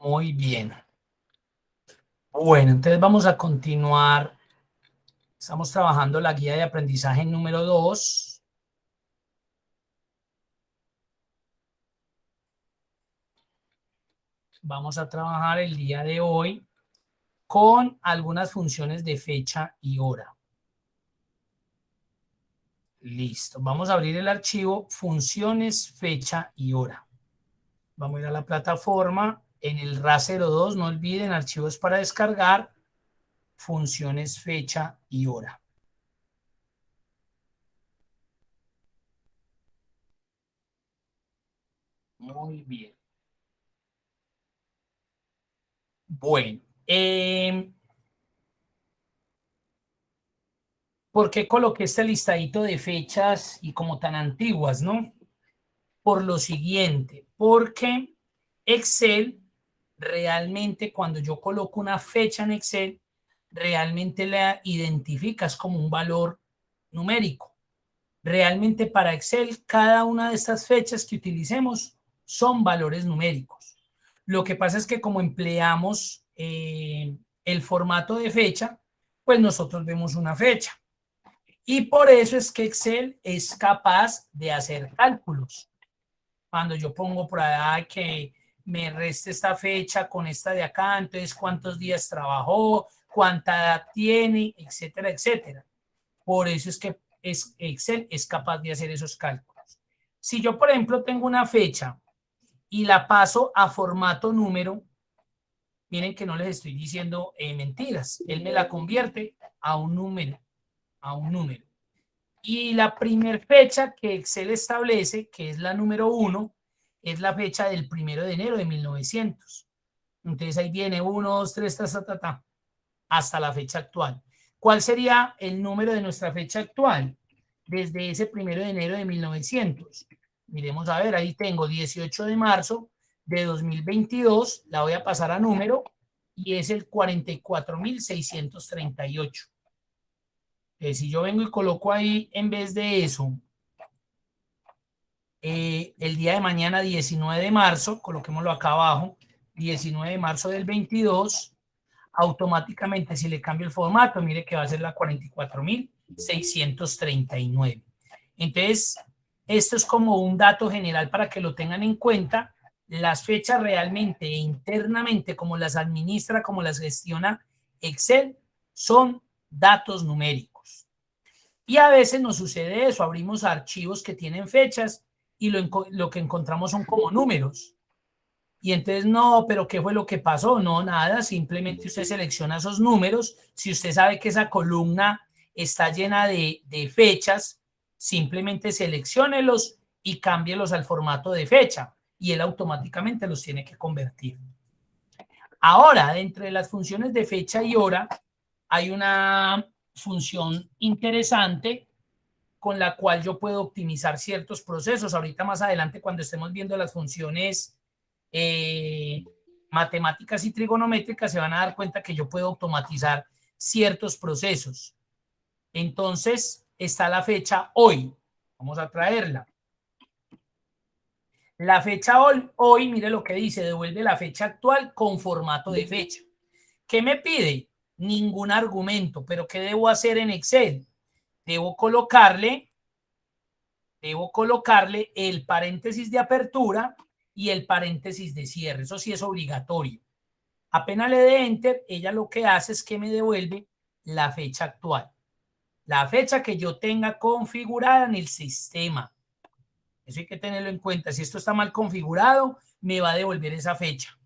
Muy bien. Bueno, entonces vamos a continuar. Estamos trabajando la guía de aprendizaje número 2. Vamos a trabajar el día de hoy con algunas funciones de fecha y hora. Listo. Vamos a abrir el archivo funciones, fecha y hora. Vamos a ir a la plataforma. En el RA02, no olviden, archivos para descargar, funciones, fecha y hora. Muy bien. Bueno, ¿por qué coloqué este listadito de fechas y como tan antiguas, no? Por lo siguiente, porque Excel realmente cuando yo coloco una fecha en Excel, realmente la identificas como un valor numérico. Realmente para Excel, cada una de estas fechas que utilicemos son valores numéricos. Lo que pasa es que como empleamos el formato de fecha, pues nosotros vemos una fecha. Y por eso es que Excel es capaz de hacer cálculos. Cuando yo pongo por allá que me reste esta fecha con esta de acá, entonces cuántos días trabajó, cuánta edad tiene, etcétera, etcétera. Por eso es que Excel es capaz de hacer esos cálculos. Si yo, por ejemplo, tengo una fecha y la paso a formato número, miren que no les estoy diciendo mentiras. Él me la convierte a un número, a un número. Y la primer fecha que Excel establece, que es la número 1, es la fecha del 1 de enero de 1900. Entonces ahí viene 1, 2, 3, hasta la fecha actual. ¿Cuál sería el número de nuestra fecha actual? Desde ese 1 de enero de 1900. Miremos a ver, ahí tengo 18 de marzo de 2022, la voy a pasar a número y es el 44.638. Si yo vengo y coloco ahí en vez de eso, el día de mañana 19 de marzo, coloquémoslo acá abajo, 19 de marzo del 22, automáticamente si le cambio el formato, mire que va a ser la 44.639. Entonces, esto es como un dato general para que lo tengan en cuenta. Las fechas realmente e internamente, como las administra, como las gestiona Excel, son datos numéricos. Y a veces nos sucede eso, abrimos archivos que tienen fechas y lo que encontramos son como números. Y entonces, no, pero ¿qué fue lo que pasó? No, nada, simplemente usted selecciona esos números. Si usted sabe que esa columna está llena de fechas, simplemente selecciónelos y cámbielos al formato de fecha y él automáticamente los tiene que convertir. Ahora, dentro de las funciones de fecha y hora, hay una función interesante con la cual yo puedo optimizar ciertos procesos. Ahorita más adelante, cuando estemos viendo las funciones eh, matemáticas y trigonométricas, se van a dar cuenta que yo puedo automatizar ciertos procesos. Entonces, está la fecha hoy. Vamos a traerla. La fecha hoy, mire lo que dice, devuelve la fecha actual con formato de fecha. ¿Qué me pide? Ningún argumento, pero ¿qué debo hacer en Excel? Debo colocarle el paréntesis de apertura y el paréntesis de cierre. Eso sí es obligatorio. Apenas le dé enter, ella lo que hace es que me devuelve la fecha actual. La fecha que yo tenga configurada en el sistema. Eso hay que tenerlo en cuenta. Si esto está mal configurado, me va a devolver esa fecha.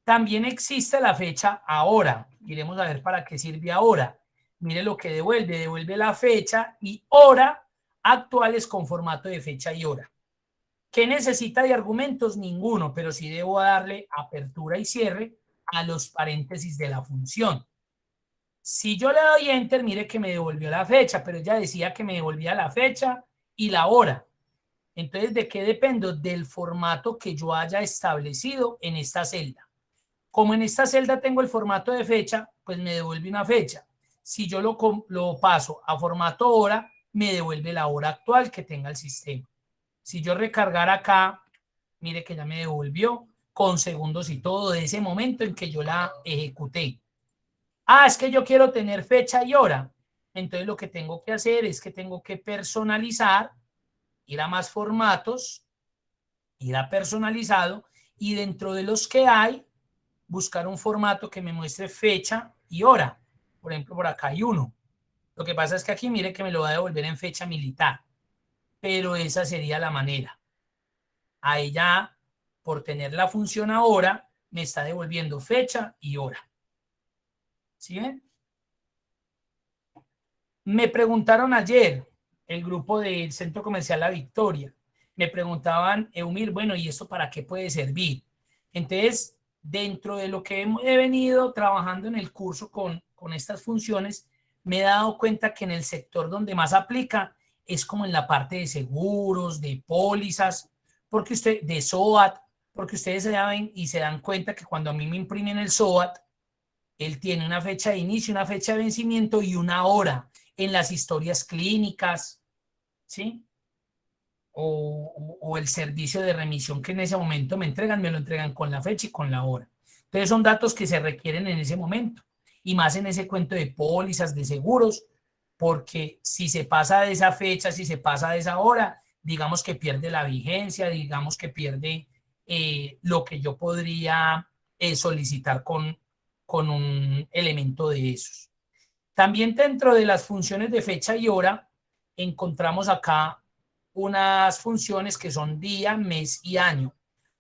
También existe la fecha ahora. Iremos a ver para qué sirve ahora. Mire lo que devuelve. Devuelve la fecha y hora actuales con formato de fecha y hora. ¿Qué necesita de argumentos? Ninguno, pero sí debo darle apertura y cierre a los paréntesis de la función. Si yo le doy enter, mire que me devolvió la fecha, pero ella decía que me devolvía la fecha y la hora. Entonces, ¿de qué dependo? Del formato que yo haya establecido en esta celda. Como en esta celda tengo el formato de fecha, pues me devuelve una fecha. Si yo lo paso a formato hora, me devuelve la hora actual que tenga el sistema. Si yo recargar acá, mire que ya me devolvió con segundos y todo de ese momento en que yo la ejecuté. Ah, es que yo quiero tener fecha y hora. Entonces lo que tengo que hacer es que tengo que personalizar, ir a más formatos, ir a personalizado y dentro de los que hay, buscar un formato que me muestre fecha y hora. Por ejemplo, por acá hay uno. Lo que pasa es que aquí mire que me lo va a devolver en fecha militar, pero esa sería la manera. A ella, por tener la función ahora, me está devolviendo fecha y hora. ¿Sí ven? Me preguntaron ayer, el grupo del Centro Comercial La Victoria, me preguntaban, Eumir, bueno, ¿y esto para qué puede servir? Entonces, dentro de lo que he venido trabajando en el curso con estas funciones, me he dado cuenta que en el sector donde más aplica es como en la parte de seguros, de pólizas, porque de SOAT, porque ustedes saben y se dan cuenta que cuando a mí me imprimen el SOAT, él tiene una fecha de inicio, una fecha de vencimiento y una hora en las historias clínicas, ¿sí? O el servicio de remisión que en ese momento me lo entregan con la fecha y con la hora. Entonces son datos que se requieren en ese momento y más en ese cuento de pólizas, de seguros, porque si se pasa de esa fecha, si se pasa de esa hora, digamos que pierde la vigencia, digamos que pierde lo que yo podría solicitar con un elemento de esos. También dentro de las funciones de fecha y hora, encontramos acá unas funciones que son día, mes y año.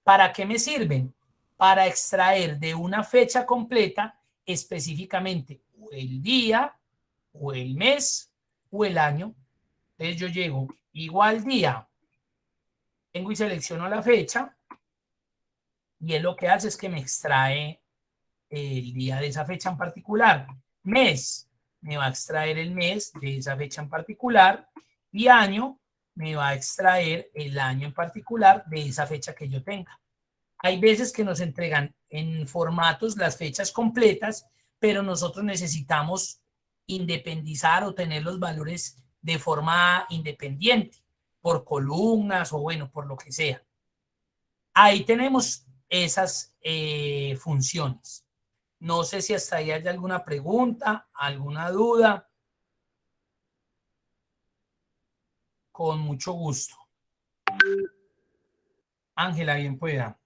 ¿Para qué me sirven? Para extraer de una fecha completa específicamente el día o el mes o el año. Entonces yo llego igual día, tengo y selecciono la fecha y él lo que hace es que me extrae el día de esa fecha en particular. Mes, me va a extraer el mes de esa fecha en particular y año, me va a extraer el año en particular de esa fecha que yo tenga. Hay veces que nos entregan en formatos las fechas completas, pero nosotros necesitamos independizar o tener los valores de forma independiente, por columnas o bueno, por lo que sea. Ahí tenemos esas funciones. No sé si hasta ahí hay alguna pregunta, alguna duda. Con mucho gusto. Ángela, bien pueda.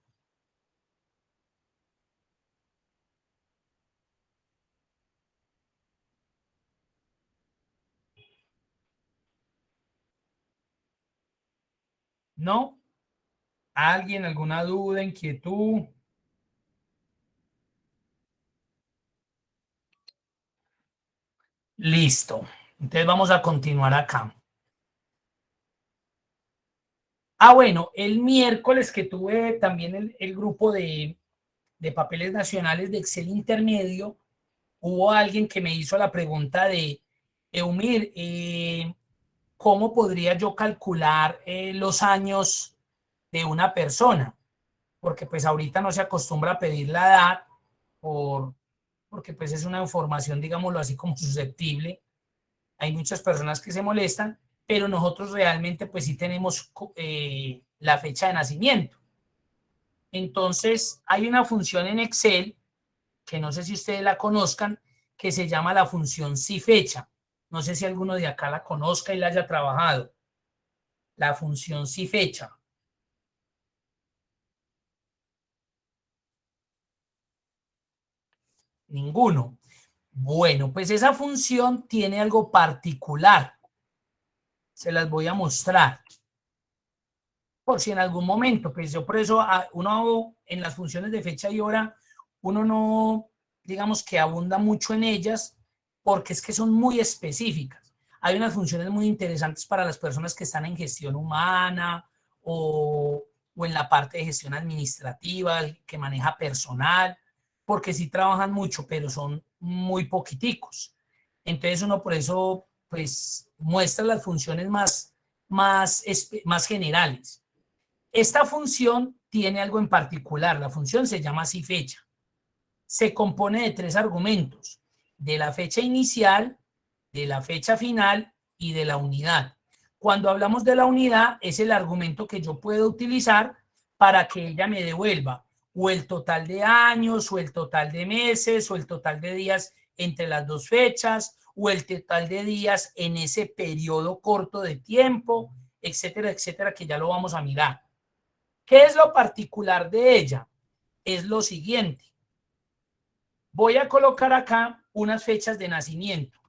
¿No? ¿Alguien, alguna duda, inquietud? Listo. Entonces vamos a continuar acá. Ah, bueno, el miércoles que tuve también el grupo de papeles nacionales de Excel intermedio, hubo alguien que me hizo la pregunta de, Eumir, ¿cómo podría yo calcular los años de una persona? Porque pues ahorita no se acostumbra a pedir la edad porque pues es una información, digámoslo así, como susceptible. Hay muchas personas que se molestan, pero nosotros realmente pues sí tenemos la fecha de nacimiento. Entonces hay una función en Excel, que no sé si ustedes la conozcan, que se llama la función si fecha. No sé si alguno de acá la conozca y la haya trabajado. La función si fecha. Ninguno. Bueno, pues esa función tiene algo particular. Se las voy a mostrar. Por si en algún momento, pues yo por eso uno en las funciones de fecha y hora, uno no, digamos que abunda mucho en ellas, porque es que son muy específicas. Hay unas funciones muy interesantes para las personas que están en gestión humana o en la parte de gestión administrativa, que maneja personal, porque sí trabajan mucho, pero son muy poquiticos. Entonces uno por eso, pues, muestra las funciones más generales. Esta función tiene algo en particular. La función se llama si fecha. Se compone de tres argumentos: de la fecha inicial, de la fecha final y de la unidad. Cuando hablamos de la unidad, es el argumento que yo puedo utilizar para que ella me devuelva o el total de años, o el total de meses, o el total de días entre las dos fechas, o el total de días en ese periodo corto de tiempo, etcétera, etcétera, que ya lo vamos a mirar. ¿Qué es lo particular de ella? Es lo siguiente. Voy a colocar acá unas fechas de nacimiento.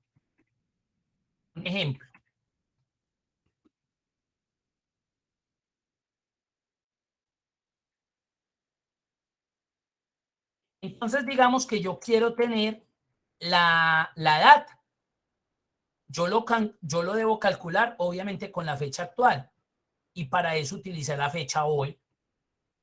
Un ejemplo. Entonces, digamos que yo quiero tener la edad. Yo lo debo calcular, obviamente, con la fecha actual. Y para eso utilicé la fecha hoy.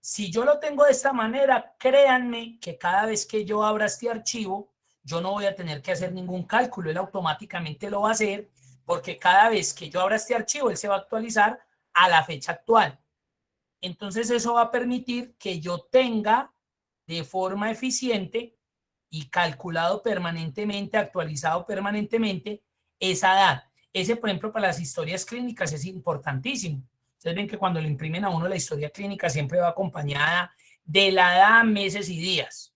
Si yo lo tengo de esta manera, créanme que cada vez que yo abra este archivo, yo no voy a tener que hacer ningún cálculo. Él automáticamente lo va a hacer porque cada vez que yo abra este archivo, él se va a actualizar a la fecha actual. Entonces, eso va a permitir que yo tenga de forma eficiente y calculado permanentemente, actualizado permanentemente esa edad. Ese, por ejemplo, para las historias clínicas es importantísimo. Ustedes ven que cuando le imprimen a uno la historia clínica siempre va acompañada de la edad, meses y días,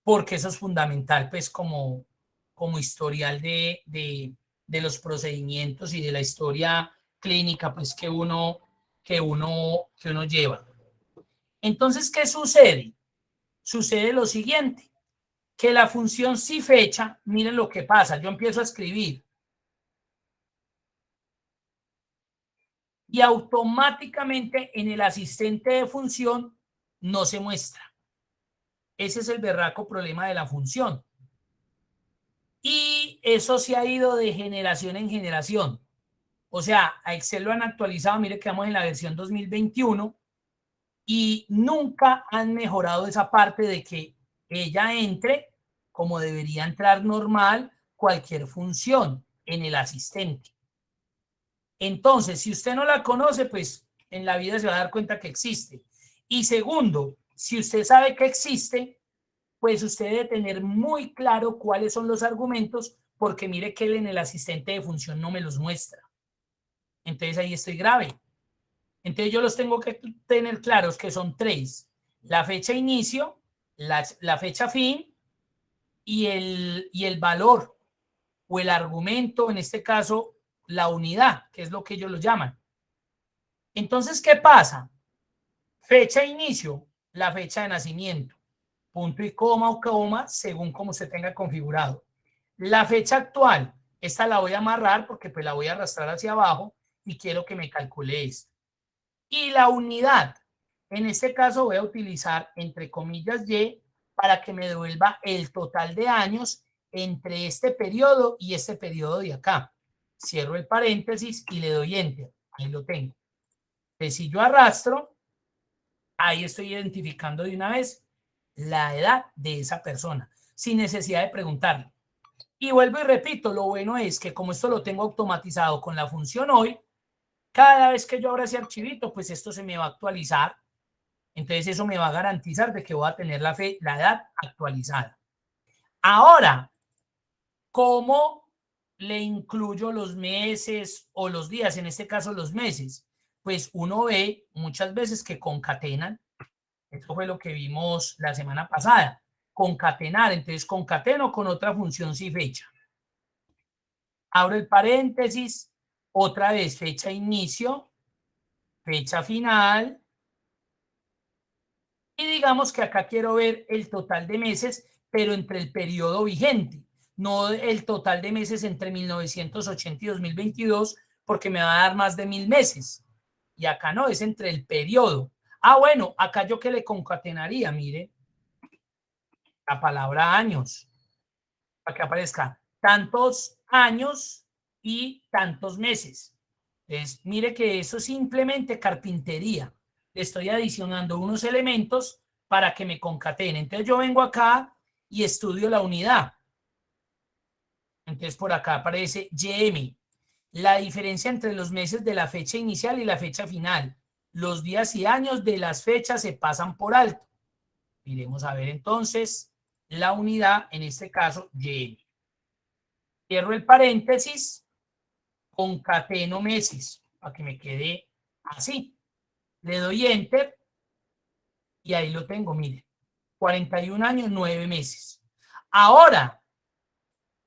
porque eso es fundamental, pues como historial de los procedimientos y de la historia clínica, pues que uno lleva. Entonces, ¿qué sucede? Sucede lo siguiente, que la función si fecha, miren lo que pasa, yo empiezo a escribir y automáticamente en el asistente de función no se muestra. Ese es el berraco problema de la función. Y eso se ha ido de generación en generación. O sea, a Excel lo han actualizado, mire que vamos en la versión 2021 y nunca han mejorado esa parte de que ella entre como debería entrar normal cualquier función en el asistente. Entonces, si usted no la conoce, pues en la vida se va a dar cuenta que existe. Y segundo, si usted sabe que existe, pues usted debe tener muy claro cuáles son los argumentos, porque mire que él en el asistente de función no me los muestra. Entonces ahí estoy grave. Entonces yo los tengo que tener claros que son tres: la fecha inicio, la fecha fin y el valor o el argumento, en este caso la unidad, que es lo que ellos lo llaman. Entonces, ¿qué pasa? Fecha inicio, la fecha de nacimiento, punto y coma o coma, según como se tenga configurado. La fecha actual, esta la voy a amarrar porque pues la voy a arrastrar hacia abajo y quiero que me calcule esto. Y la unidad, en este caso voy a utilizar entre comillas Y para que me devuelva el total de años entre este periodo y este periodo de acá. Cierro el paréntesis y le doy enter. Ahí lo tengo. Entonces, si yo arrastro, ahí estoy identificando de una vez la edad de esa persona, sin necesidad de preguntarle. Y vuelvo y repito, lo bueno es que como esto lo tengo automatizado con la función hoy, cada vez que yo abra ese archivito, pues esto se me va a actualizar. Entonces eso me va a garantizar de que voy a tener la edad actualizada. Ahora, ¿cómo le incluyo los meses o los días? En este caso, los meses. Pues uno ve muchas veces que concatenan. Eso fue lo que vimos la semana pasada. Concatenar. Entonces, concateno con otra función si fecha. Abro el paréntesis. Otra vez fecha inicio, fecha final. Y digamos que acá quiero ver el total de meses, pero entre el periodo vigente, no el total de meses entre 1980 y 2022, porque me va a dar más de 1000 meses. Y acá no, es entre el periodo. Ah, bueno, acá yo que le concatenaría, mire, la palabra años, para que aparezca tantos años y tantos meses. Entonces, mire que eso es simplemente carpintería. Le estoy adicionando unos elementos para que me concatene. Entonces yo vengo acá y estudio la unidad. Entonces por acá aparece YM. La diferencia entre los meses de la fecha inicial y la fecha final. Los días y años de las fechas se pasan por alto. Miremos a ver entonces la unidad, en este caso YM. Cierro el paréntesis, concateno meses para que me quede así. Le doy enter Y ahí lo tengo, mire, 41 años, 9 meses. Ahora,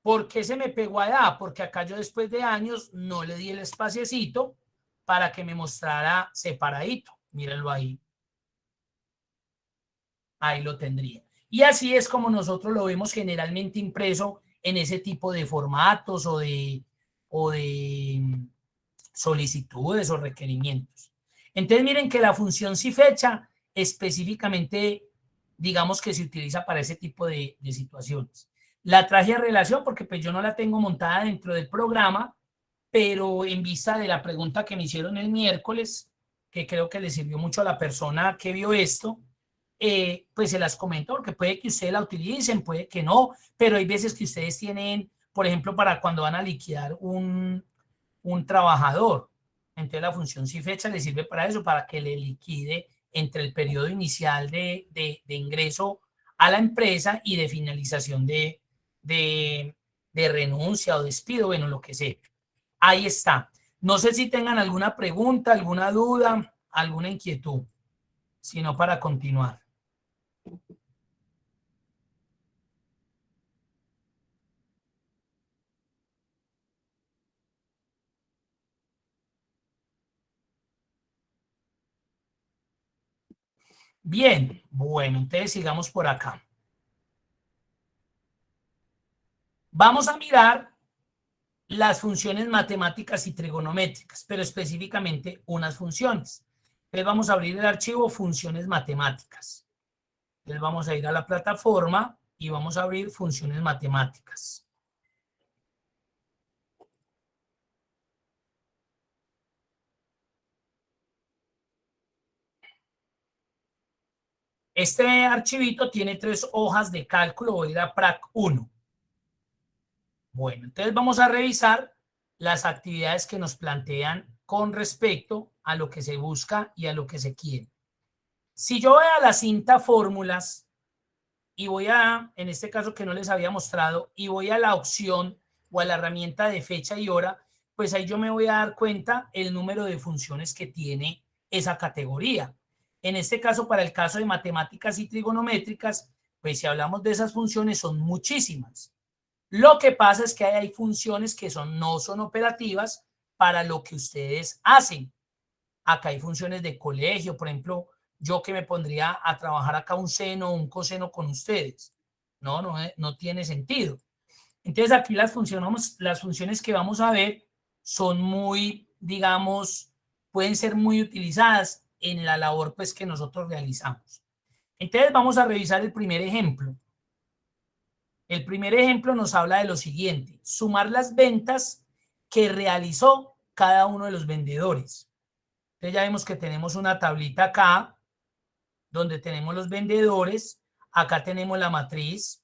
¿por qué se me pegó a edad? Porque acá yo después de años no le di el espaciecito para que me mostrara separadito. Mírenlo ahí. Ahí lo tendría. Y así es como nosotros lo vemos generalmente impreso en ese tipo de formatos o de solicitudes o requerimientos. Entonces miren que la función si fecha específicamente digamos que se utiliza para ese tipo de situaciones. La traje a relación porque pues yo no la tengo montada dentro del programa, pero en vista de la pregunta que me hicieron el miércoles, que creo que le sirvió mucho a la persona que vio esto, pues se las comento porque puede que ustedes la utilicen, puede que no, pero hay veces que ustedes tienen, por ejemplo, para cuando van a liquidar un trabajador. Entonces la función si fecha le sirve para eso, para que le liquide entre el periodo inicial de ingreso a la empresa y de finalización de renuncia o despido, bueno, lo que sea. Ahí está. No sé si tengan alguna pregunta, alguna duda, alguna inquietud, sino para continuar. Bien, bueno, entonces sigamos por acá. Vamos a mirar las funciones matemáticas y trigonométricas, pero específicamente unas funciones. Entonces vamos a abrir el archivo funciones matemáticas. Entonces vamos a ir a la plataforma y vamos a abrir funciones matemáticas. Este archivito tiene 3 hojas de cálculo, voy a ir a PRAC 1. Bueno, entonces vamos a revisar las actividades que nos plantean con respecto a lo que se busca y a lo que se quiere. Si yo voy a la cinta fórmulas y voy a, en este caso que no les había mostrado, y voy a la opción o a la herramienta de fecha y hora, pues ahí yo me voy a dar cuenta el número de funciones que tiene esa categoría. En este caso, para el caso de matemáticas y trigonométricas, pues si hablamos de esas funciones, son muchísimas. Lo que pasa es que hay funciones que no son operativas para lo que ustedes hacen. Acá hay funciones de colegio, por ejemplo, yo que me pondría a trabajar acá un seno o un coseno con ustedes. No tiene sentido. Entonces aquí las funciones que vamos a ver son muy, digamos, pueden ser muy utilizadas en la labor pues que nosotros realizamos. Entonces vamos a revisar el primer ejemplo. El primer ejemplo nos habla de lo siguiente: sumar las ventas que realizó cada uno de los vendedores. Entonces ya vemos que tenemos una tablita acá donde tenemos los vendedores, acá tenemos la matriz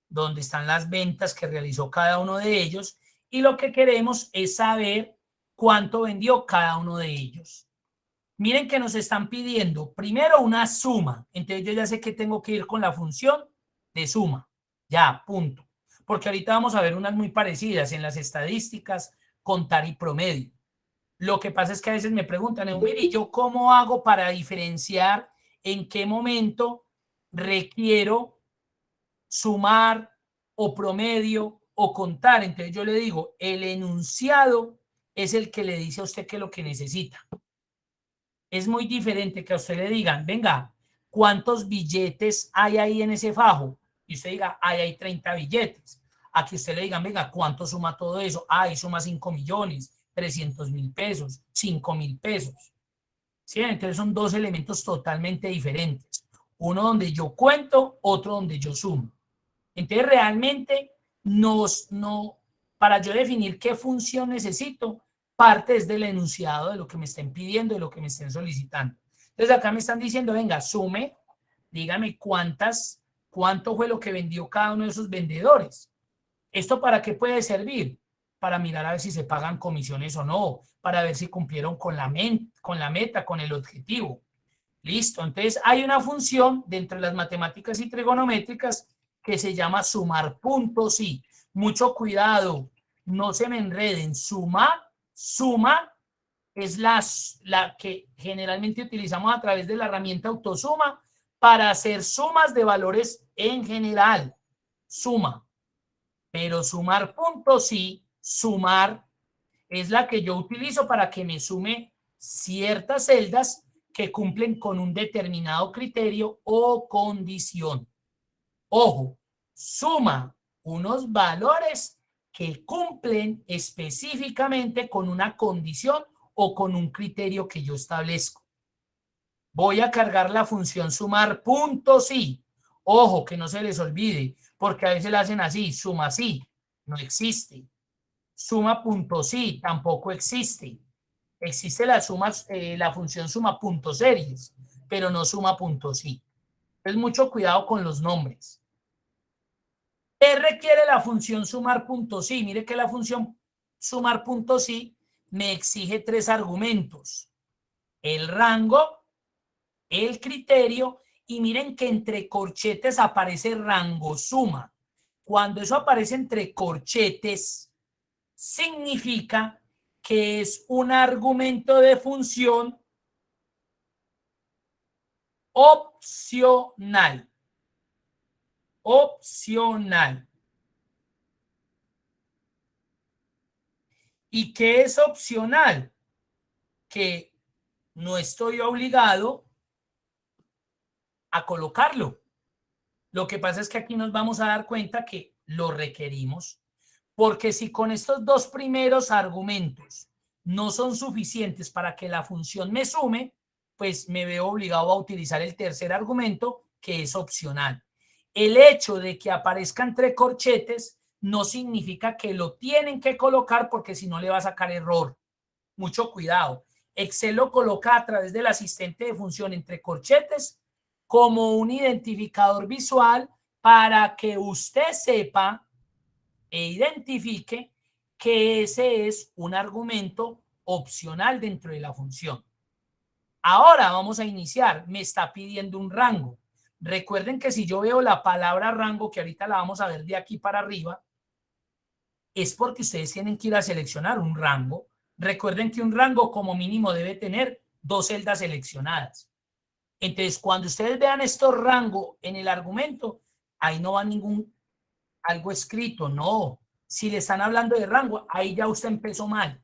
donde están las ventas que realizó cada uno de ellos y lo que queremos es saber cuánto vendió cada uno de ellos. Miren que nos están pidiendo primero una suma, entonces yo ya sé que tengo que ir con la función de suma, ya, punto. Porque ahorita vamos a ver unas muy parecidas en las estadísticas, contar y promedio. Lo que pasa es que a veces me preguntan, mire, ¿yo cómo hago para diferenciar en qué momento requiero sumar o promedio o contar? Entonces yo le digo, el enunciado es el que le dice a usted qué es lo que necesita. Es muy diferente que a usted le digan, venga, ¿cuántos billetes hay ahí en ese fajo? Y usted diga, hay 30 billetes. A que usted le digan, venga, ¿cuánto suma todo eso? Ahí suma 5 millones, 300.000 pesos, 5.000 pesos. ¿Sí? Entonces son dos elementos totalmente diferentes. Uno donde yo cuento, otro donde yo sumo. Entonces realmente para yo definir qué función necesito, parte es del enunciado de lo que me estén pidiendo, de lo que me estén solicitando. Entonces acá me están diciendo, venga, sume, dígame cuánto fue lo que vendió cada uno de esos vendedores. ¿Esto para qué puede servir? Para mirar a ver si se pagan comisiones o no, para ver si cumplieron con la meta, con el objetivo. Listo, entonces hay una función dentro de las matemáticas y trigonométricas que se llama sumar puntos. Sí, mucho cuidado, no se me enreden. Suma es la que generalmente utilizamos a través de la herramienta autosuma para hacer sumas de valores en general. Suma. Pero sumar puntos sí, sumar es la que yo utilizo para que me sume ciertas celdas que cumplen con un determinado criterio o condición. Ojo, suma unos valores que cumplen específicamente con una condición o con un criterio que yo establezco. Voy a cargar la función sumar puntos sí. Ojo, que no se les olvide, porque a veces la hacen así, suma sí, no existe. Suma punto sí, tampoco existe. Existe la suma, la función suma puntos series, pero no suma punto sí. Entonces, mucho cuidado con los nombres. ¿Qué requiere la función sumar punto sí? Mire que la función sumar punto sí me exige 3 argumentos. El rango, el criterio, y miren que entre corchetes aparece rango suma. Cuando eso aparece entre corchetes, significa que es un argumento de función opcional. Opcional. ¿Y qué es opcional? Que no estoy obligado a colocarlo. Lo que pasa es que aquí nos vamos a dar cuenta que lo requerimos, porque si con estos 2 primeros argumentos no son suficientes para que la función me sume, pues me veo obligado a utilizar el tercer argumento, que es opcional. El hecho de que aparezca entre corchetes no significa que lo tienen que colocar, porque si no le va a sacar error. Mucho cuidado. Excel lo coloca a través del asistente de función entre corchetes como un identificador visual para que usted sepa e identifique que ese es un argumento opcional dentro de la función. Ahora vamos a iniciar. Me está pidiendo un rango. Recuerden que si yo veo la palabra rango, que ahorita la vamos a ver de aquí para arriba, es porque ustedes tienen que ir a seleccionar un rango. Recuerden que un rango como mínimo debe tener 2 celdas seleccionadas. Entonces, cuando ustedes vean estos rangos en el argumento, ahí no va ningún algo escrito, no. Si le están hablando de rango, ahí ya usted empezó mal.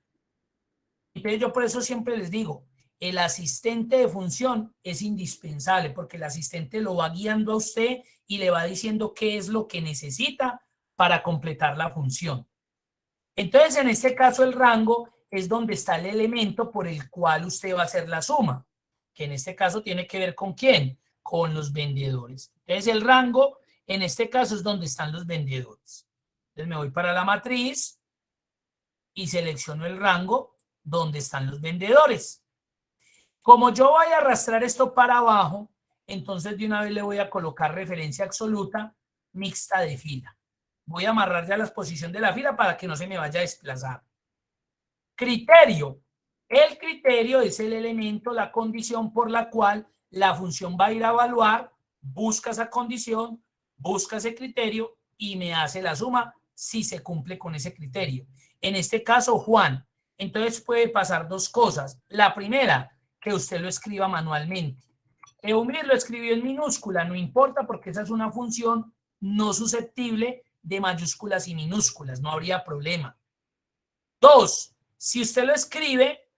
Entonces, yo por eso siempre les digo, el asistente de función es indispensable, porque el asistente lo va guiando a usted y le va diciendo qué es lo que necesita para completar la función. Entonces, en este caso, el rango es donde está el elemento por el cual usted va a hacer la suma, que en este caso tiene que ver con quién, con los vendedores. Entonces, el rango, en este caso, es donde están los vendedores. Entonces, me voy para la matriz y selecciono el rango donde están los vendedores. Como yo voy a arrastrar esto para abajo, entonces de una vez le voy a colocar referencia absoluta mixta de fila. Voy a amarrar ya la posición de la fila para que no se me vaya a desplazar. Criterio. El criterio es el elemento, la condición por la cual la función va a ir a evaluar, busca esa condición, busca ese criterio y me hace la suma si se cumple con ese criterio. En este caso, Juan. Entonces puede pasar 2 cosas. La primera, que usted lo escriba manualmente. Eumir lo escribió en minúscula, no importa porque esa es una función no susceptible de mayúsculas y minúsculas, no habría problema. 2, si usted lo escribe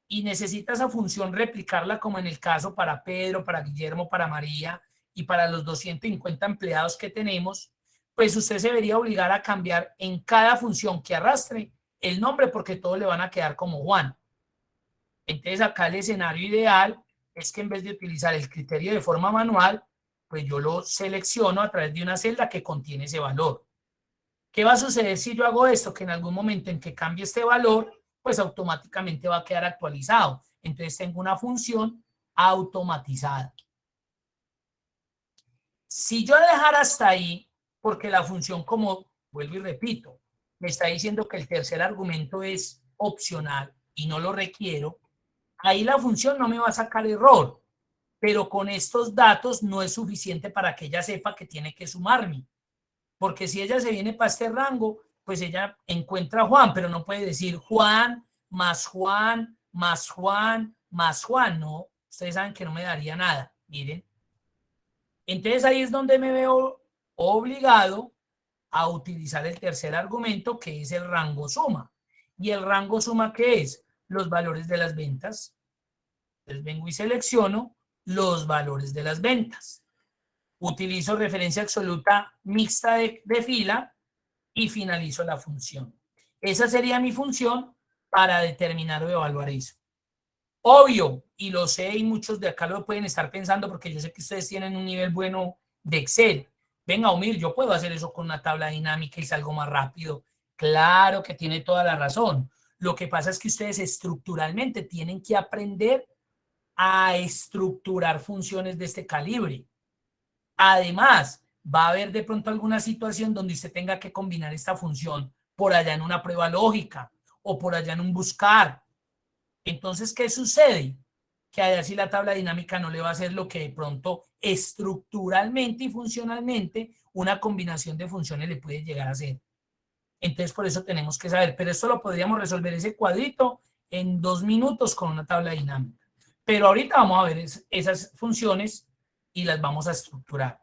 y necesita esa función replicarla como en el caso para Pedro, para Guillermo, para María y para los 250 empleados que tenemos, pues usted se vería obligar a cambiar en cada función que arrastre el nombre porque todos le van a quedar como Juan. Entonces acá el escenario ideal es que en vez de utilizar el criterio de forma manual, pues yo lo selecciono a través de una celda que contiene ese valor. ¿Qué va a suceder si yo hago esto? Que en algún momento en que cambie este valor, pues automáticamente va a quedar actualizado. Entonces tengo una función automatizada. Si yo dejara hasta ahí, porque la función, como vuelvo y repito, me está diciendo que el tercer argumento es opcional y no lo requiero, ahí la función no me va a sacar error, pero con estos datos no es suficiente para que ella sepa que tiene que sumarme. Porque si ella se viene para este rango, pues ella encuentra a Juan, pero no puede decir Juan, más Juan, más Juan, más Juan, no. Ustedes saben que no me daría nada, miren. Entonces ahí es donde me veo obligado a utilizar el tercer argumento, que es el rango suma. ¿Y el rango suma qué es? Los valores de las ventas. Entonces vengo y selecciono los valores de las ventas. Utilizo referencia absoluta mixta de fila y finalizo la función. Esa sería mi función para determinar o evaluar eso. Obvio, y lo sé, y muchos de acá lo pueden estar pensando porque yo sé que ustedes tienen un nivel bueno de Excel. Venga, Omir, yo puedo hacer eso con una tabla dinámica y salgo más rápido. Claro que tiene toda la razón. Lo que pasa es que ustedes estructuralmente tienen que aprender a estructurar funciones de este calibre. Además, va a haber de pronto alguna situación donde usted tenga que combinar esta función por allá en una prueba lógica o por allá en un buscar. Entonces, ¿qué sucede? Que allá sí la tabla dinámica no le va a hacer lo que de pronto estructuralmente y funcionalmente una combinación de funciones le puede llegar a hacer. Entonces, por eso tenemos que saber, pero esto lo podríamos resolver ese cuadrito en 2 minutos con una tabla dinámica. Pero ahorita vamos a ver esas funciones y las vamos a estructurar.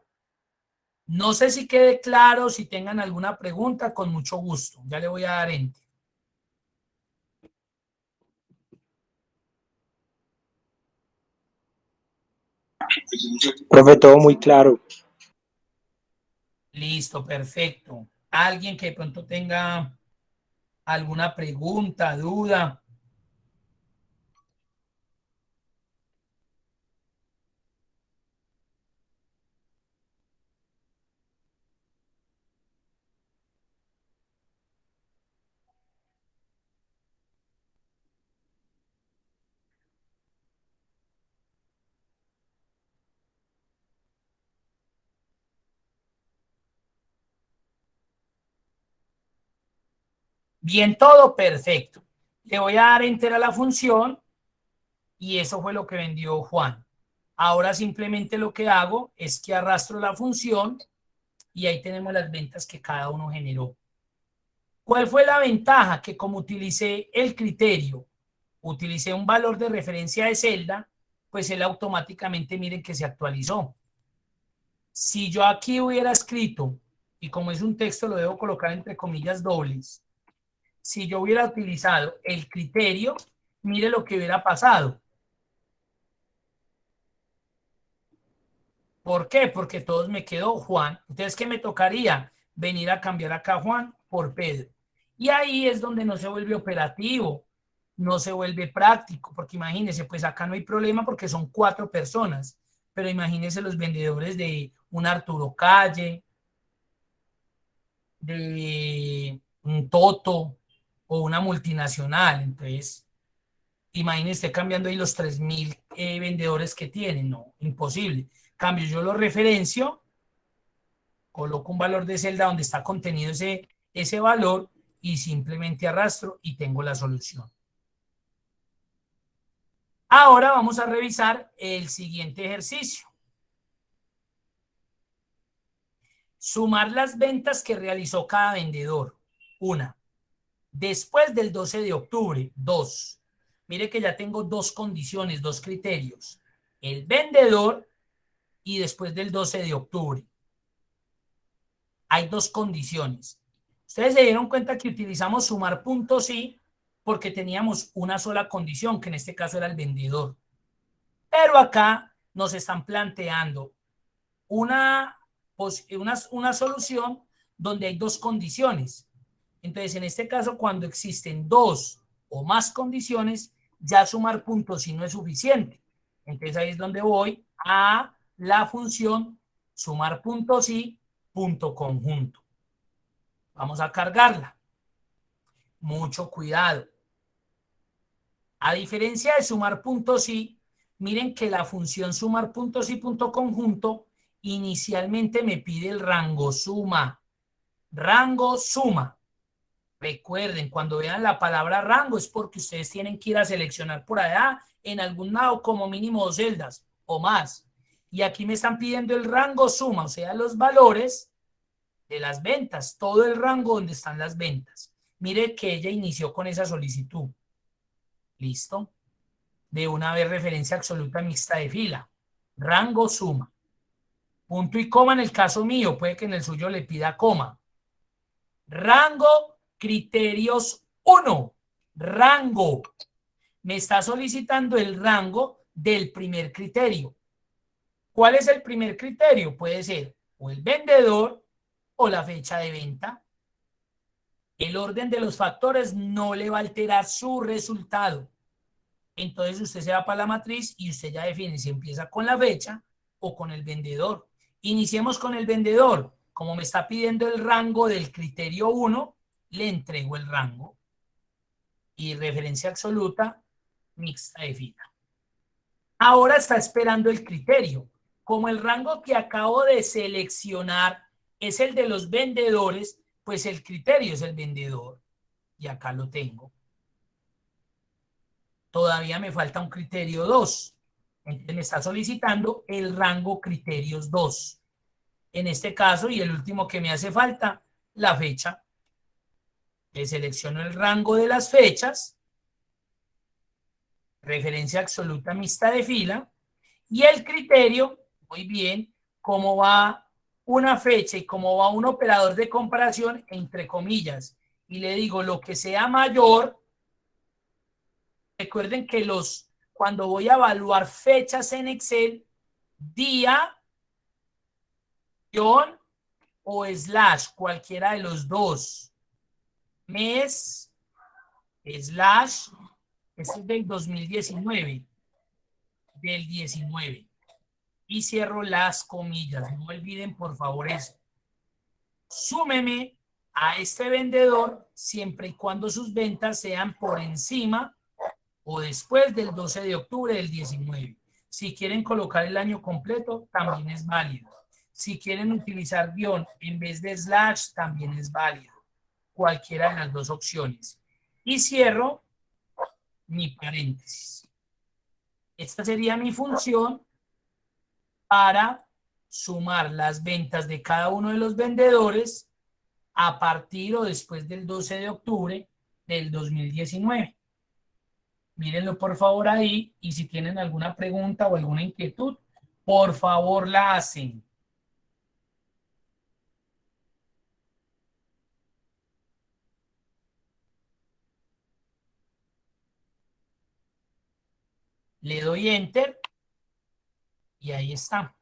No sé si quede claro, si tengan alguna pregunta, con mucho gusto. Ya le voy a dar enter. Profe, todo muy claro. Listo, perfecto. Alguien que de pronto tenga alguna pregunta, duda. Bien, todo perfecto. Le voy a dar enter a la función y eso fue lo que vendió Juan. Ahora simplemente lo que hago es que arrastro la función y ahí tenemos las ventas que cada uno generó. ¿Cuál fue la ventaja? Que como utilicé el criterio, utilicé un valor de referencia de celda, pues él automáticamente miren que se actualizó. Si yo aquí hubiera escrito, y como es un texto lo debo colocar entre comillas dobles, si yo hubiera utilizado el criterio, mire lo que hubiera pasado. ¿Por qué? Porque todos me quedó Juan. Entonces, ¿qué me tocaría? Venir a cambiar acá Juan por Pedro. Y ahí es donde no se vuelve operativo, no se vuelve práctico, porque imagínense, pues acá no hay problema porque son 4 personas, pero imagínense los vendedores de un Arturo Calle, de un Toto o una multinacional. Entonces, imagínense cambiando ahí los 3.000 vendedores que tienen, no, imposible. Cambio, yo lo referencio, coloco un valor de celda donde está contenido ese valor y simplemente arrastro y tengo la solución. Ahora vamos a revisar el siguiente ejercicio. Sumar las ventas que realizó cada vendedor. Una. Después del 12 de octubre. Dos. Mire que ya tengo dos condiciones, dos criterios. El vendedor y después del 12 de octubre. Hay dos condiciones. Ustedes se dieron cuenta que utilizamos sumar puntos y porque teníamos una sola condición, que en este caso era el vendedor. Pero acá nos están planteando una solución donde hay dos condiciones. Entonces, en este caso, cuando existen dos o más condiciones, ya sumar puntos si no es suficiente. Entonces, ahí es donde voy a la función sumar puntos y punto conjunto. Vamos a cargarla. Mucho cuidado. A diferencia de sumar puntos y, miren que la función sumar puntos y punto conjunto inicialmente me pide el rango suma. Rango suma. Recuerden, cuando vean la palabra rango es porque ustedes tienen que ir a seleccionar por allá en algún lado como mínimo 2 celdas o más. Y aquí me están pidiendo el rango suma, o sea, los valores de las ventas, todo el rango donde están las ventas. Mire que ella inició con esa solicitud. ¿Listo? De una vez referencia absoluta mixta de fila. Rango suma. Punto y coma en el caso mío, puede que en el suyo le pida coma. Rango, criterios 1. Rango. Me está solicitando el rango del primer criterio. ¿Cuál es el primer criterio? Puede ser o el vendedor o la fecha de venta. El orden de los factores no le va a alterar su resultado. Entonces usted se va para la matriz y usted ya define si empieza con la fecha o con el vendedor. Iniciemos con el vendedor. Como me está pidiendo el rango del criterio 1, le entrego el rango. Y referencia absoluta, mixta de fila. Ahora está esperando el criterio. Como el rango que acabo de seleccionar es el de los vendedores, pues el criterio es el vendedor. Y acá lo tengo. Todavía me falta un criterio 2. Entonces me está solicitando el rango criterios 2. En este caso, y el último que me hace falta, la fecha. Le selecciono el rango de las fechas, referencia absoluta mixta de fila, y el criterio, muy bien, cómo va una fecha y cómo va un operador de comparación, entre comillas. Y le digo, lo que sea mayor, recuerden que cuando voy a evaluar fechas en Excel, día, guión o slash, cualquiera de los dos. Mes, slash, este es del 2019, del 19. Y cierro las comillas. No olviden, por favor, eso. Súmeme a este vendedor siempre y cuando sus ventas sean por encima o después del 12 de octubre del 19. Si quieren colocar el año completo, también es válido. Si quieren utilizar guión en vez de slash, también es válido. Cualquiera de las dos opciones. Y cierro mi paréntesis. Esta sería mi función para sumar las ventas de cada uno de los vendedores a partir o después del 12 de octubre del 2019. Mírenlo por favor ahí y si tienen alguna pregunta o alguna inquietud, por favor la hacen. Le doy enter y ahí está.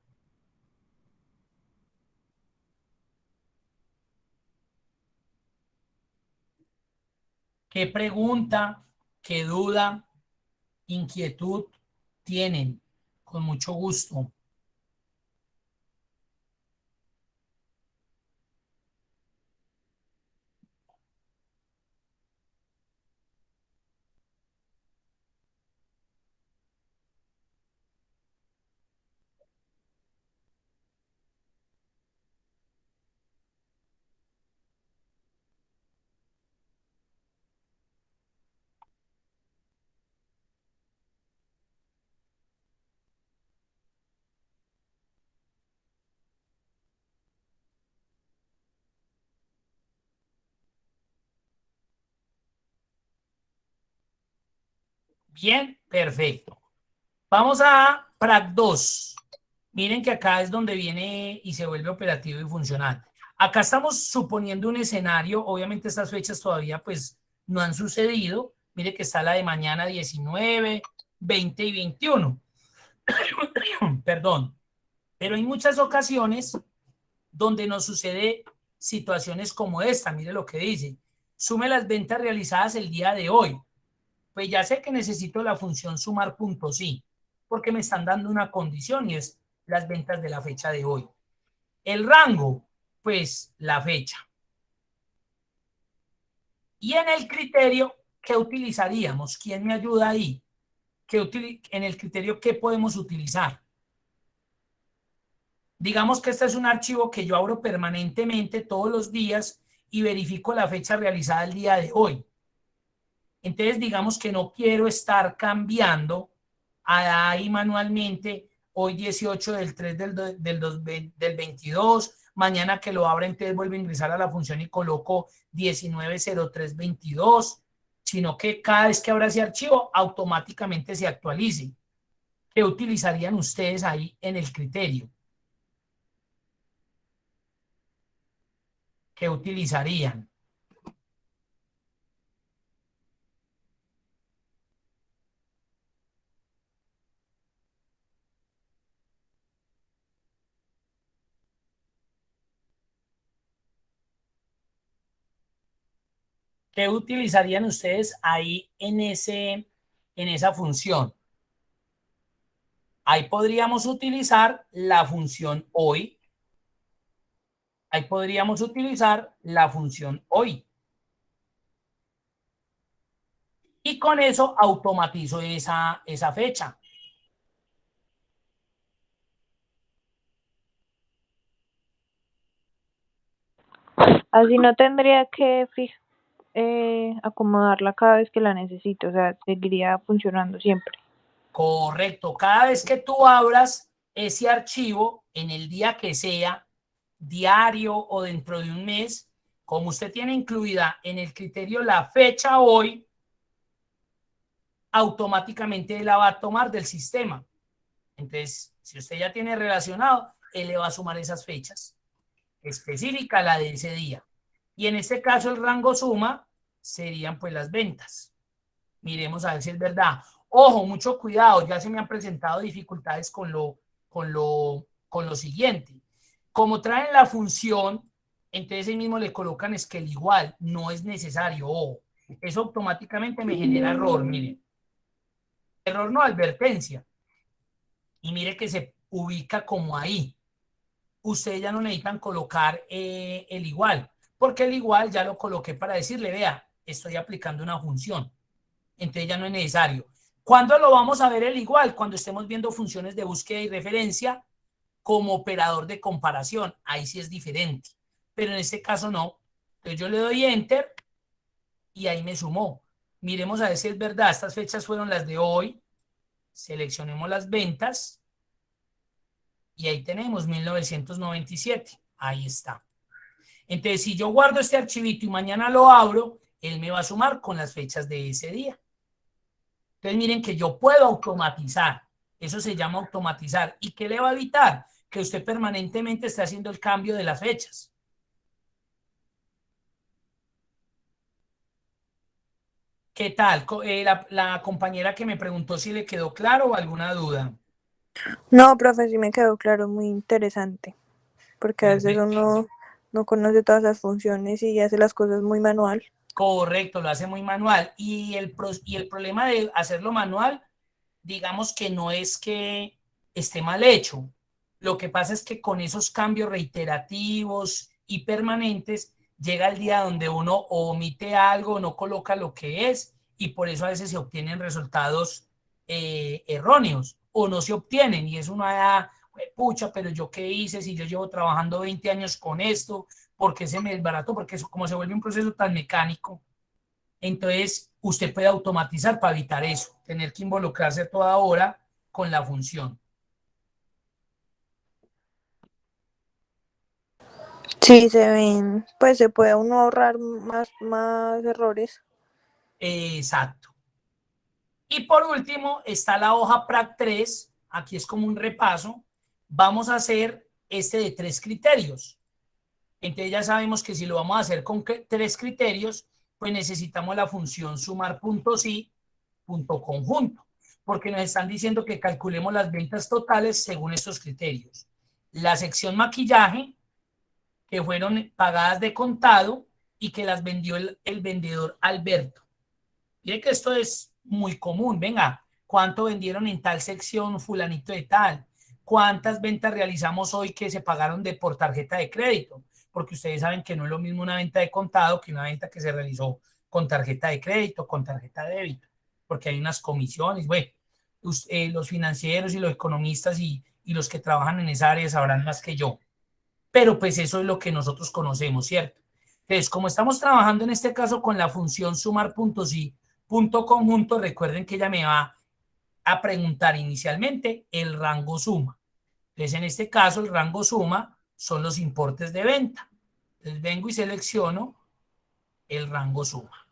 ¿Qué pregunta, qué duda, inquietud tienen? Con mucho gusto. Bien, perfecto. Vamos a PRAC 2. Miren que acá es donde viene y se vuelve operativo y funcional. Acá estamos suponiendo un escenario. Obviamente estas fechas todavía pues no han sucedido. Mire que está la de mañana 19, 20 y 21. Perdón. Pero hay muchas ocasiones donde nos sucede situaciones como esta. Mire lo que dice. Sume las ventas realizadas el día de hoy. Pues ya sé que necesito la función sumar puntos sí, porque me están dando una condición y es las ventas de la fecha de hoy. El rango, pues la fecha. Y en el criterio, ¿qué utilizaríamos? ¿Quién me ayuda ahí? En el criterio, ¿qué podemos utilizar? Digamos que este es un archivo que yo abro permanentemente todos los días y verifico la fecha realizada el día de hoy. Entonces, digamos que no quiero estar cambiando ahí manualmente, hoy 18 del 3 del 22, mañana que lo abra, entonces vuelvo a ingresar a la función y coloco 190322, sino que cada vez que abra ese archivo, automáticamente se actualice. ¿Qué utilizarían ustedes ahí en el criterio? ¿Qué utilizarían? ¿Qué utilizarían ustedes ahí en esa función? Ahí podríamos utilizar la función hoy. Ahí podríamos utilizar la función hoy. Y con eso automatizo esa fecha. Así no tendría que acomodarla cada vez que la necesito, o sea, seguiría funcionando siempre. Correcto. Cada vez que tú abras ese archivo, en el día que sea, diario o dentro de un mes, como usted tiene incluida en el criterio la fecha hoy, automáticamente la va a tomar del sistema. Entonces, si usted ya tiene relacionado, él le va a sumar esas fechas específicas, la de ese día. Y en este caso, el rango suma serían pues las ventas. Miremos a ver si es verdad. Ojo, mucho cuidado, ya se me han presentado dificultades con lo siguiente. Como traen la función, entonces ahí mismo le colocan es que el igual, no es necesario. Ojo, eso automáticamente me genera error, miren. Error no, advertencia. Y mire que se ubica como ahí. Ustedes ya no necesitan colocar el igual, porque el igual ya lo coloqué para decirle, vea, estoy aplicando una función. Entonces ya no es necesario. ¿Cuándo lo vamos a ver el igual? Cuando estemos viendo funciones de búsqueda y referencia como operador de comparación. Ahí sí es diferente. Pero en este caso no. Entonces yo le doy enter y ahí me sumó. Miremos a ver si es verdad. Estas fechas fueron las de hoy. Seleccionemos las ventas. Y ahí tenemos 1997. Ahí está. Entonces, si yo guardo este archivito y mañana lo abro, él me va a sumar con las fechas de ese día. Entonces, miren que yo puedo automatizar. Eso se llama automatizar. ¿Y qué le va a evitar? Que usted permanentemente esté haciendo el cambio de las fechas. ¿Qué tal? La compañera que me preguntó si le quedó claro o alguna duda. No, profe, sí me quedó claro, muy interesante, porque a veces Perfecto. uno no conoce todas las funciones y hace las cosas muy manual. Correcto, lo hace muy manual. Y el problema de hacerlo manual, digamos que no es que esté mal hecho. Lo que pasa es que con esos cambios reiterativos y permanentes, llega el día donde uno omite algo, no coloca lo que es, y por eso a veces se obtienen resultados erróneos o no se obtienen. Y es una, pucha, pero yo qué hice si yo llevo trabajando 20 años con esto, ¿por qué se me desbarató? Porque eso, como se vuelve un proceso tan mecánico, entonces usted puede automatizar para evitar eso, tener que involucrarse toda hora con la función. Sí, se ven, pues se puede uno ahorrar más errores. Exacto. Y por último está la hoja PRAC 3. Aquí es como un repaso. Vamos a hacer este de 3 criterios. Entonces ya sabemos que si lo vamos a hacer con 3 criterios, pues necesitamos la función sumar puntos y punto conjunto, porque nos están diciendo que calculemos las ventas totales según estos criterios. La sección maquillaje, que fueron pagadas de contado y que las vendió el vendedor Alberto. Mire que esto es muy común. Venga, ¿cuánto vendieron en tal sección fulanito de tal? ¿Cuántas ventas realizamos hoy que se pagaron por tarjeta de crédito? Porque ustedes saben que no es lo mismo una venta de contado que una venta que se realizó con tarjeta de crédito, con tarjeta de débito, porque hay unas comisiones. Bueno, los financieros y los economistas y los que trabajan en esa área sabrán más que yo. Pero pues eso es lo que nosotros conocemos, ¿cierto? Entonces, como estamos trabajando en este caso con la función sumar puntos y punto conjunto, recuerden que ella me va a preguntar inicialmente el rango suma. Entonces, en este caso, el rango suma son los importes de venta. Entonces, vengo y selecciono el rango suma.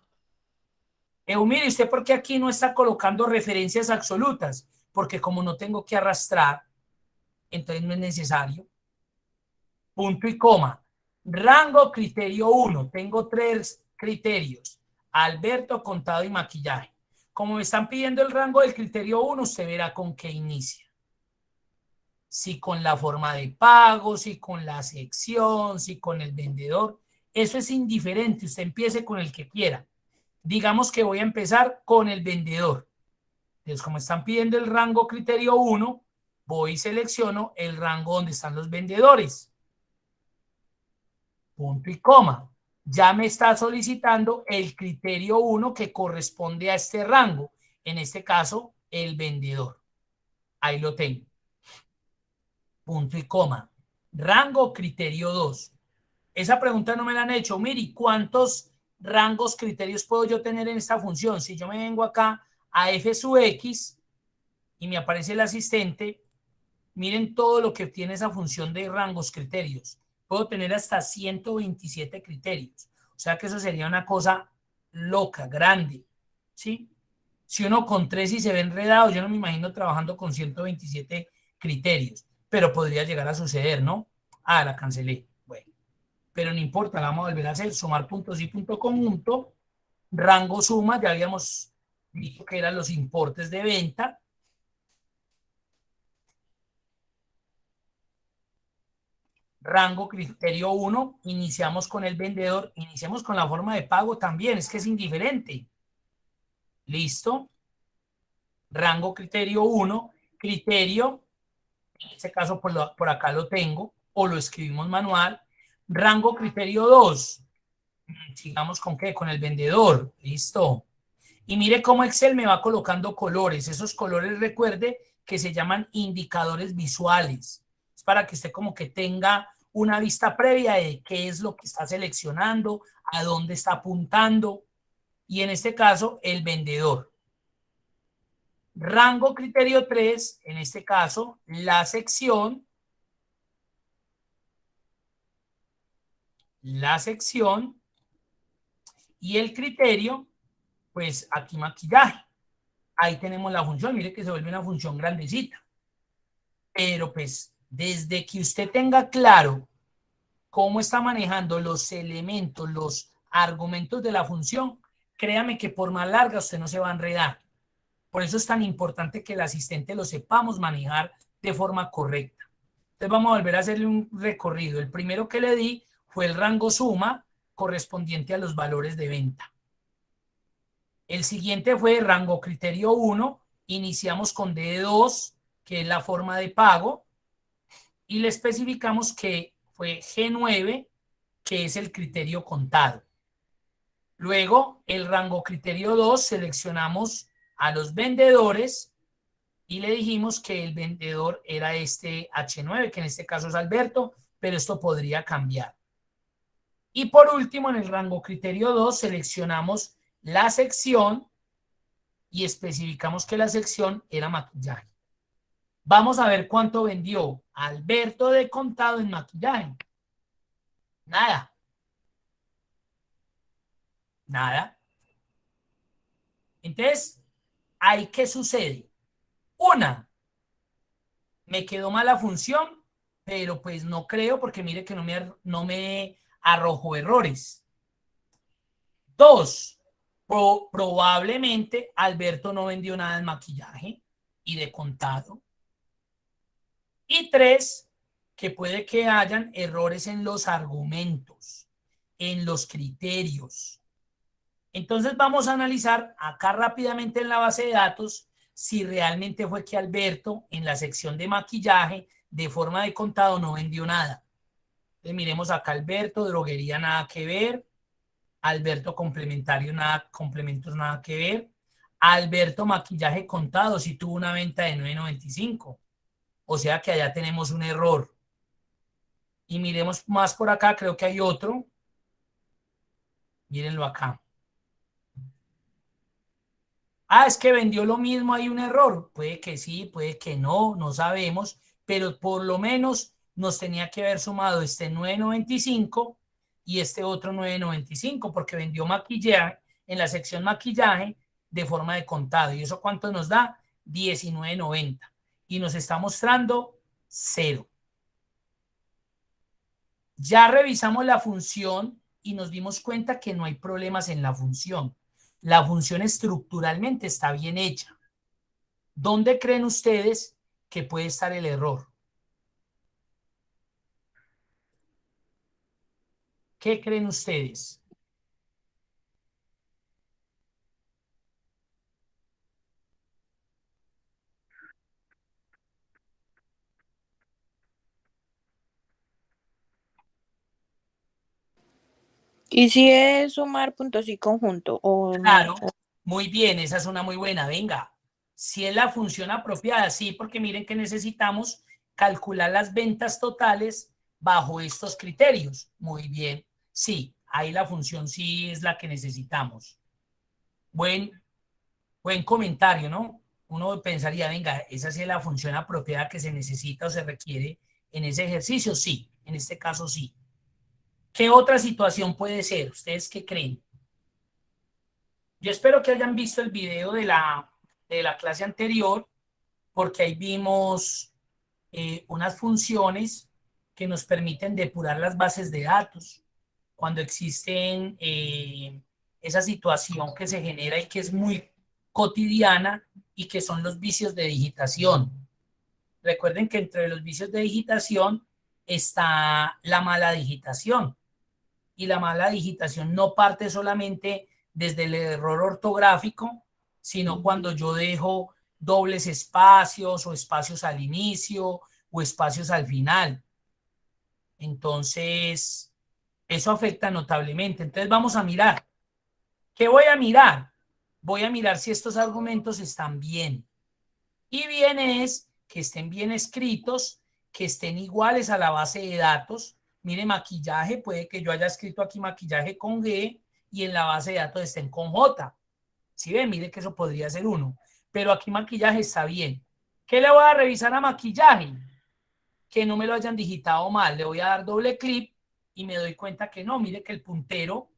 Mire, ¿usted por qué aquí no está colocando referencias absolutas? Porque como no tengo que arrastrar, entonces no es necesario. Punto y coma. Rango criterio 1. Tengo 3 criterios. Alberto, contado y maquillaje. Como me están pidiendo el rango del criterio 1, usted verá con qué inicia. Si con la forma de pago, si con la sección, si con el vendedor. Eso es indiferente. Usted empiece con el que quiera. Digamos que voy a empezar con el vendedor. Entonces, como están pidiendo el rango criterio 1, voy y selecciono el rango donde están los vendedores. Punto y coma. Ya me está solicitando el criterio 1 que corresponde a este rango. En este caso, el vendedor. Ahí lo tengo. Punto y coma. Rango criterio 2. Esa pregunta no me la han hecho. Miri, ¿cuántos rangos criterios puedo yo tener en esta función? Si yo me vengo acá a f sub x y me aparece el asistente, miren todo lo que tiene esa función de rangos criterios. Puedo tener hasta 127 criterios. O sea que eso sería una cosa loca, grande. ¿Sí? Si uno con 3 y se ve enredado, yo no me imagino trabajando con 127 criterios. Pero podría llegar a suceder, ¿no? Ah, la cancelé. Bueno, pero no importa, la vamos a volver a hacer. Sumar puntos y punto conjunto. Rango suma, ya habíamos dicho que eran los importes de venta. Rango criterio 1, iniciamos con el vendedor, iniciamos con la forma de pago también, es que es indiferente. Listo. Rango criterio 1, criterio, en este caso por acá lo tengo, o lo escribimos manual. Rango criterio 2, sigamos con qué, con el vendedor, listo. Y mire cómo Excel me va colocando colores, esos colores recuerde que se llaman indicadores visuales. Es para que usted como que tenga una vista previa de qué es lo que está seleccionando, a dónde está apuntando. Y en este caso, el vendedor. Rango criterio 3, en este caso, la sección, y el criterio, pues aquí maquillaje. Ahí tenemos la función, mire que se vuelve una función grandecita. Pero pues desde que usted tenga claro cómo está manejando los elementos, los argumentos de la función, créame que por más larga usted no se va a enredar. Por eso es tan importante que el asistente lo sepamos manejar de forma correcta. Entonces vamos a volver a hacerle un recorrido. El primero que le di fue el rango suma correspondiente a los valores de venta. El siguiente fue rango criterio 1. Iniciamos con D2, que es la forma de pago, y le especificamos que fue G9, que es el criterio contado. Luego, el rango criterio 2, seleccionamos a los vendedores y le dijimos que el vendedor era este H9, que en este caso es Alberto, pero esto podría cambiar. Y por último, en el rango criterio 2, seleccionamos la sección y especificamos que la sección era maquillaje. Vamos a ver cuánto vendió Alberto de contado en maquillaje. Nada. Nada. Entonces, ¿ahí qué sucede? Una, me quedó mala función, pero pues no creo porque mire que no me arrojó errores. Dos, probablemente Alberto no vendió nada en maquillaje y de contado. Y tres, que puede que hayan errores en los argumentos, en los criterios. Entonces vamos a analizar acá rápidamente en la base de datos si realmente fue que Alberto en la sección de maquillaje de forma de contado no vendió nada. Entonces miremos acá Alberto, droguería nada que ver, Alberto complementario nada, complementos nada que ver, Alberto maquillaje contado si tuvo una venta de 9.95, o sea que allá tenemos un error. Y miremos más por acá, creo que hay otro, mírenlo acá. Ah, es que vendió lo mismo, hay un error. Puede que sí, puede que no, no sabemos, pero por lo menos nos tenía que haber sumado este 9.95 y este otro 9.95 porque vendió maquillaje en la sección maquillaje de forma de contado. ¿Y eso cuánto nos da? 19.90. Y nos está mostrando 0. Ya revisamos la función y nos dimos cuenta que no hay problemas en la función. La función estructuralmente está bien hecha. ¿Dónde creen ustedes que puede estar el error? ¿Qué creen ustedes? ¿Y si es sumar puntos y conjunto o no? Claro, muy bien, esa es una muy buena. Venga, si es la función apropiada, sí, porque miren que necesitamos calcular las ventas totales bajo estos criterios. Muy bien, sí, ahí la función sí es la que necesitamos. Buen, buen comentario, ¿no? Uno pensaría, venga, esa sí es la función apropiada que se necesita o se requiere en ese ejercicio. Sí, en este caso sí. ¿Qué otra situación puede ser? ¿Ustedes qué creen? Yo espero que hayan visto el video de la clase anterior, porque ahí vimos unas funciones que nos permiten depurar las bases de datos cuando existen esa situación que se genera y que es muy cotidiana y que son los vicios de digitación. Recuerden que entre los vicios de digitación está la mala digitación y la mala digitación no parte solamente desde el error ortográfico, sino cuando yo dejo dobles espacios o espacios al inicio o espacios al final. Entonces, eso afecta notablemente. Entonces, vamos a mirar. ¿Qué voy a mirar? Voy a mirar si estos argumentos están bien. Y bien es que estén bien escritos, que estén iguales a la base de datos. Mire, maquillaje, puede que yo haya escrito aquí maquillaje con G y en la base de datos estén con J. ¿Sí ven? Mire que eso podría ser uno. Pero aquí maquillaje está bien. ¿Qué le voy a revisar a maquillaje? Que no me lo hayan digitado mal. Le voy a dar doble clic y me doy cuenta que no. Mire que el puntero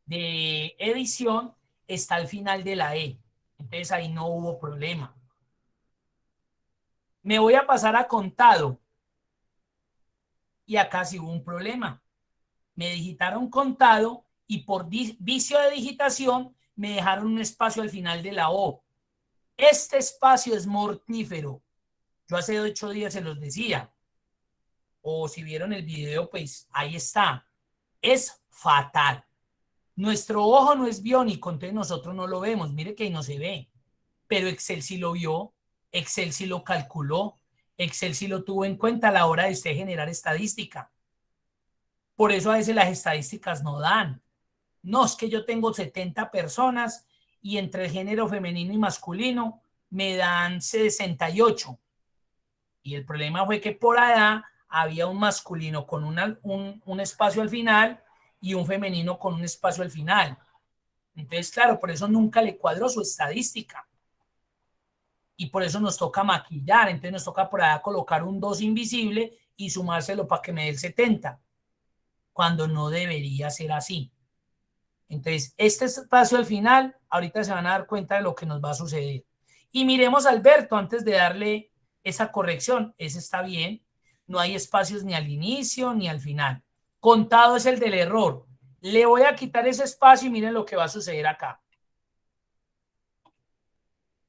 de edición está al final de la E. Entonces ahí no hubo problema. Me voy a pasar a contado. Y acá sí hubo un problema. Me digitaron contado y por vicio de digitación me dejaron un espacio al final de la O. Este espacio es mortífero. Yo hace 8 días se los decía. O si vieron el video, pues ahí está. Es fatal. Nuestro ojo no es biónico, entonces nosotros no lo vemos. Mire que ahí no se ve. Pero Excel sí lo vio, Excel sí lo calculó, Excel sí lo tuvo en cuenta a la hora de usted generar estadística. Por eso a veces las estadísticas no dan. No, es que yo tengo 70 personas y entre el género femenino y masculino me dan 68. Y el problema fue que por allá había un masculino con un espacio al final y un femenino con un espacio al final. Entonces, claro, por eso nunca le cuadró su estadística. Y por eso nos toca maquillar. Entonces nos toca por allá colocar un 2 invisible y sumárselo para que me dé el 70, cuando no debería ser así. Entonces, este espacio al final, ahorita se van a dar cuenta de lo que nos va a suceder. Y miremos a Alberto antes de darle esa corrección. Ese está bien. No hay espacios ni al inicio ni al final. Contado es el del error. Le voy a quitar ese espacio y miren lo que va a suceder acá.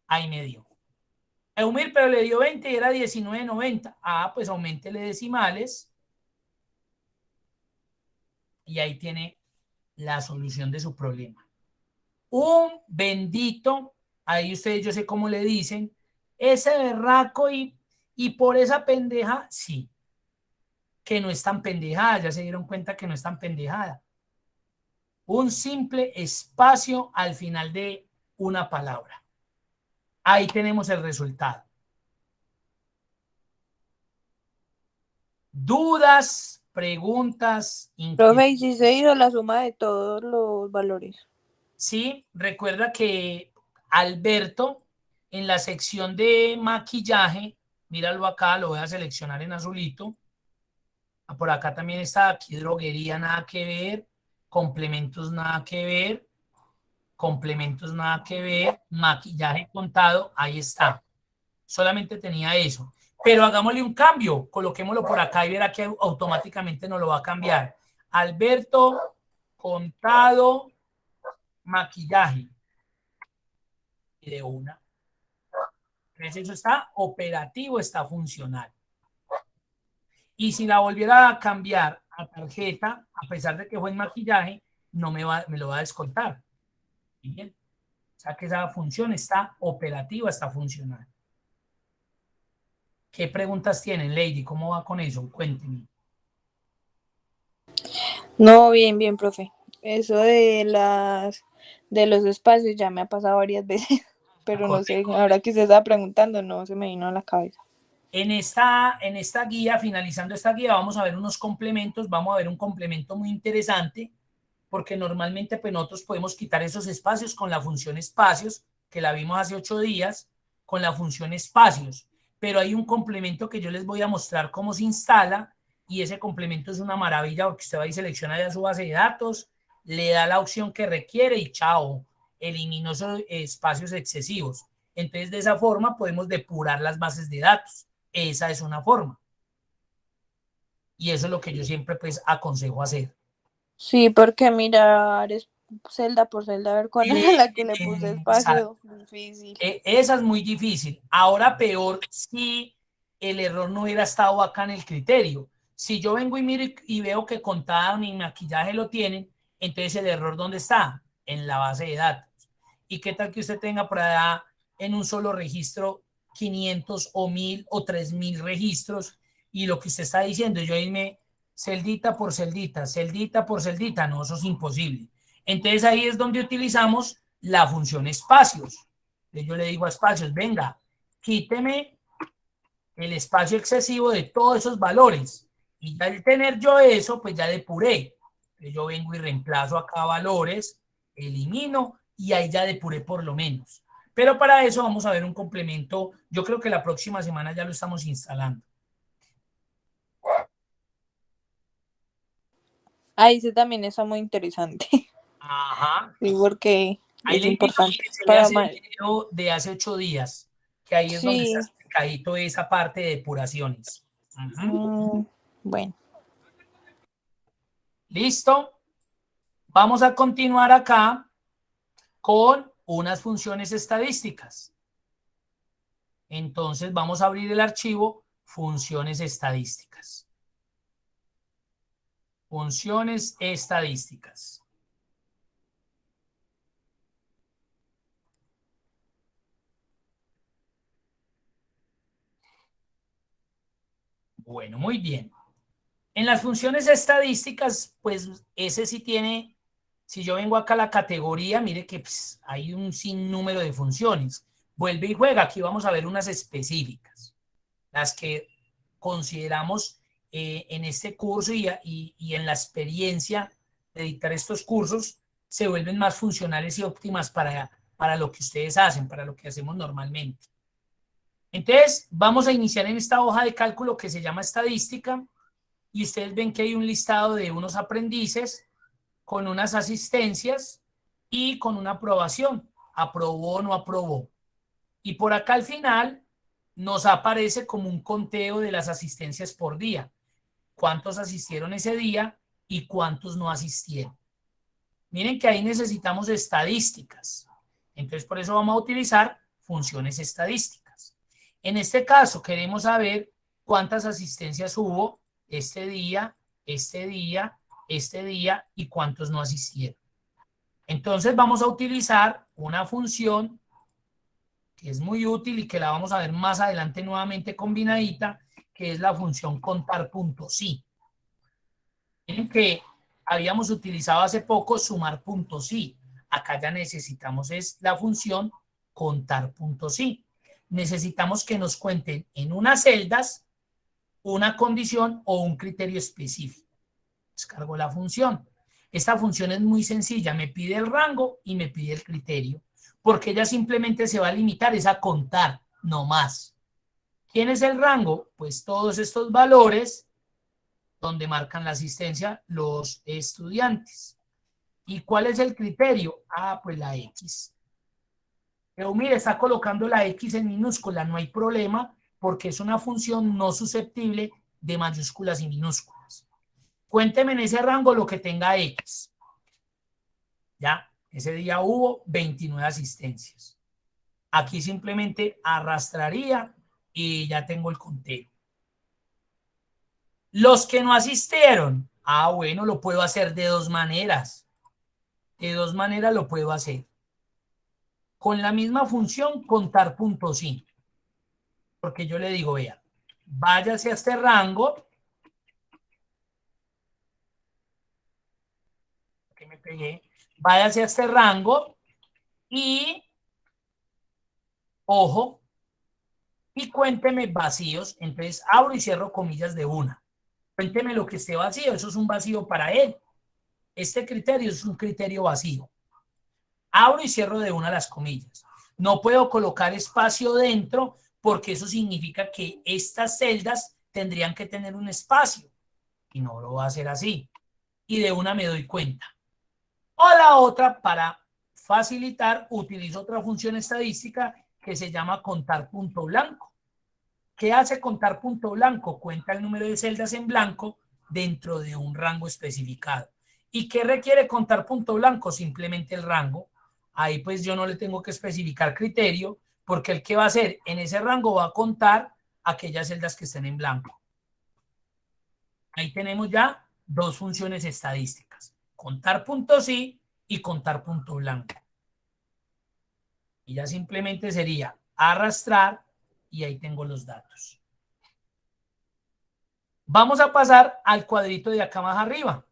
Ahí me dio. Eumir, pero le dio 20 y era 19.90. Ah, pues aumentele decimales. Y ahí tiene la solución de su problema. Un bendito, ahí ustedes yo sé cómo le dicen, ese berraco y por esa pendeja, sí, que no es tan pendejada, ya se dieron cuenta que no es tan pendejada. Un simple espacio al final de una palabra. Ahí tenemos el resultado. Dudas, preguntas, Profe, ¿y si se inquietudes. hizo la suma de todos los valores? Sí, recuerda que Alberto, en la sección de maquillaje, míralo acá, lo voy a seleccionar en azulito. Por acá también está, aquí droguería, nada que ver, complementos, nada que ver, complementos, nada que ver, maquillaje contado, ahí está. Solamente tenía eso. Pero hagámosle un cambio, coloquémoslo por acá y verá que automáticamente nos lo va a cambiar. Alberto Contado Maquillaje. Y de una. Entonces eso está operativo, está funcional. Y si la volviera a cambiar a tarjeta, a pesar de que fue en maquillaje, no me lo va a descontar. Bien. O sea que esa función está operativa, está funcional. ¿Qué preguntas tienen, Lady? ¿Cómo va con eso? Cuéntenme. No, bien, bien, profe. Eso de los espacios ya me ha pasado varias veces, pero no sé, Correcto. ahora que se estaba preguntando, no se me vino a la cabeza. En esta guía, finalizando esta guía, vamos a ver unos complementos. Vamos a ver un complemento muy interesante, porque normalmente pues, nosotros podemos quitar esos espacios con la función espacios, que la vimos hace 8 días, con la función espacios. Pero hay un complemento que yo les voy a mostrar cómo se instala, y ese complemento es una maravilla, porque usted va y selecciona ya su base de datos, le da la opción que requiere y chao, eliminó esos espacios excesivos. Entonces, de esa forma podemos depurar las bases de datos. Esa es una forma. Y eso es lo que yo siempre pues aconsejo hacer. Sí, porque mirar es celda por celda, a ver cuál era la que le puse espacio, difícil. Esa es muy difícil. Ahora peor si el error no hubiera estado acá en el criterio. Si yo vengo y miro y veo que Contado ni maquillaje lo tienen, entonces el error ¿dónde está? En la base de datos. ¿Y qué tal que usted tenga por allá en un solo registro 500 o 1000 o 3000 registros y lo que usted está diciendo, yo irme celdita por celdita, celdita por celdita? No, eso es imposible. Entonces ahí es donde utilizamos la función espacios. Yo le digo a espacios, venga, quíteme el espacio excesivo de todos esos valores. Y ya al tener yo eso, pues ya depuré. Entonces yo vengo y reemplazo acá valores, elimino y ahí ya depuré por lo menos. Pero para eso vamos a ver un complemento. Yo creo que la próxima semana ya lo estamos instalando. Ahí sí también está muy interesante. Ajá. Sí, porque Ahí es le invito a importante que se le para hace el mal. video de hace 8 días, que ahí es donde Sí, está explicadito esa parte de depuraciones. bueno. ¿Listo? Vamos a continuar acá con unas funciones estadísticas. Entonces vamos a abrir el archivo funciones estadísticas. Funciones estadísticas. Bueno, muy bien. En las funciones estadísticas, pues ese sí tiene, si yo vengo acá a la categoría, mire que pues, hay un sinnúmero de funciones. Vuelve y juega, aquí vamos a ver unas específicas, las que consideramos en este curso y en la experiencia de dictar estos cursos, se vuelven más funcionales y óptimas para lo que ustedes hacen, para lo que hacemos normalmente. Entonces, vamos a iniciar en esta hoja de cálculo que se llama estadística, y ustedes ven que hay un listado de unos aprendices con unas asistencias y con una aprobación. Aprobó o no aprobó. Y por acá al final nos aparece como un conteo de las asistencias por día. ¿Cuántos asistieron ese día y cuántos no asistieron? Miren que ahí necesitamos estadísticas. Entonces, por eso vamos a utilizar funciones estadísticas. En este caso, queremos saber cuántas asistencias hubo este día, este día, este día y cuántos no asistieron. Entonces, vamos a utilizar una función que es muy útil y que la vamos a ver más adelante nuevamente combinadita, que es la función contar.si. Miren que habíamos utilizado hace poco sumar.si. Acá ya necesitamos es la función contar.si. Necesitamos que nos cuenten en unas celdas una condición o un criterio específico. Descargo la función. Esta función es muy sencilla, me pide el rango y me pide el criterio, porque ella simplemente se va a limitar es a contar, no más. ¿Quién es el rango? Pues todos estos valores donde marcan la asistencia los estudiantes. ¿Y cuál es el criterio? Ah, pues la X. Pero mire, está colocando la X en minúscula, no hay problema, porque es una función no susceptible de mayúsculas y minúsculas. Cuénteme en ese rango lo que tenga X. Ya, ese día hubo 29 asistencias. Aquí simplemente arrastraría y ya tengo el conteo. Los que no asistieron, bueno, lo puedo hacer de dos maneras. De dos maneras lo puedo hacer. Con la misma función, contar puntos sí. Porque yo le digo, vea, váyase a este rango. Que me pegué. Váyase a este rango y, ojo, y cuénteme vacíos. Entonces abro y cierro comillas de una. Cuénteme lo que esté vacío. Eso es un vacío para él. Este criterio es un criterio vacío. Abro y cierro de una las comillas. No puedo colocar espacio dentro porque eso significa que estas celdas tendrían que tener un espacio y no lo va a hacer así. Y de una me doy cuenta. O la otra, para facilitar, utilizo otra función estadística que se llama contar punto blanco. ¿Qué hace contar punto blanco? Cuenta el número de celdas en blanco dentro de un rango especificado. ¿Y qué requiere contar punto blanco? Simplemente el rango. Ahí pues yo no le tengo que especificar criterio, porque el que va a hacer en ese rango va a contar aquellas celdas que estén en blanco. Ahí tenemos ya dos funciones estadísticas. Contar punto sí y contar punto blanco. Y ya simplemente sería arrastrar y ahí tengo los datos. Vamos a pasar al cuadrito de acá más arriba,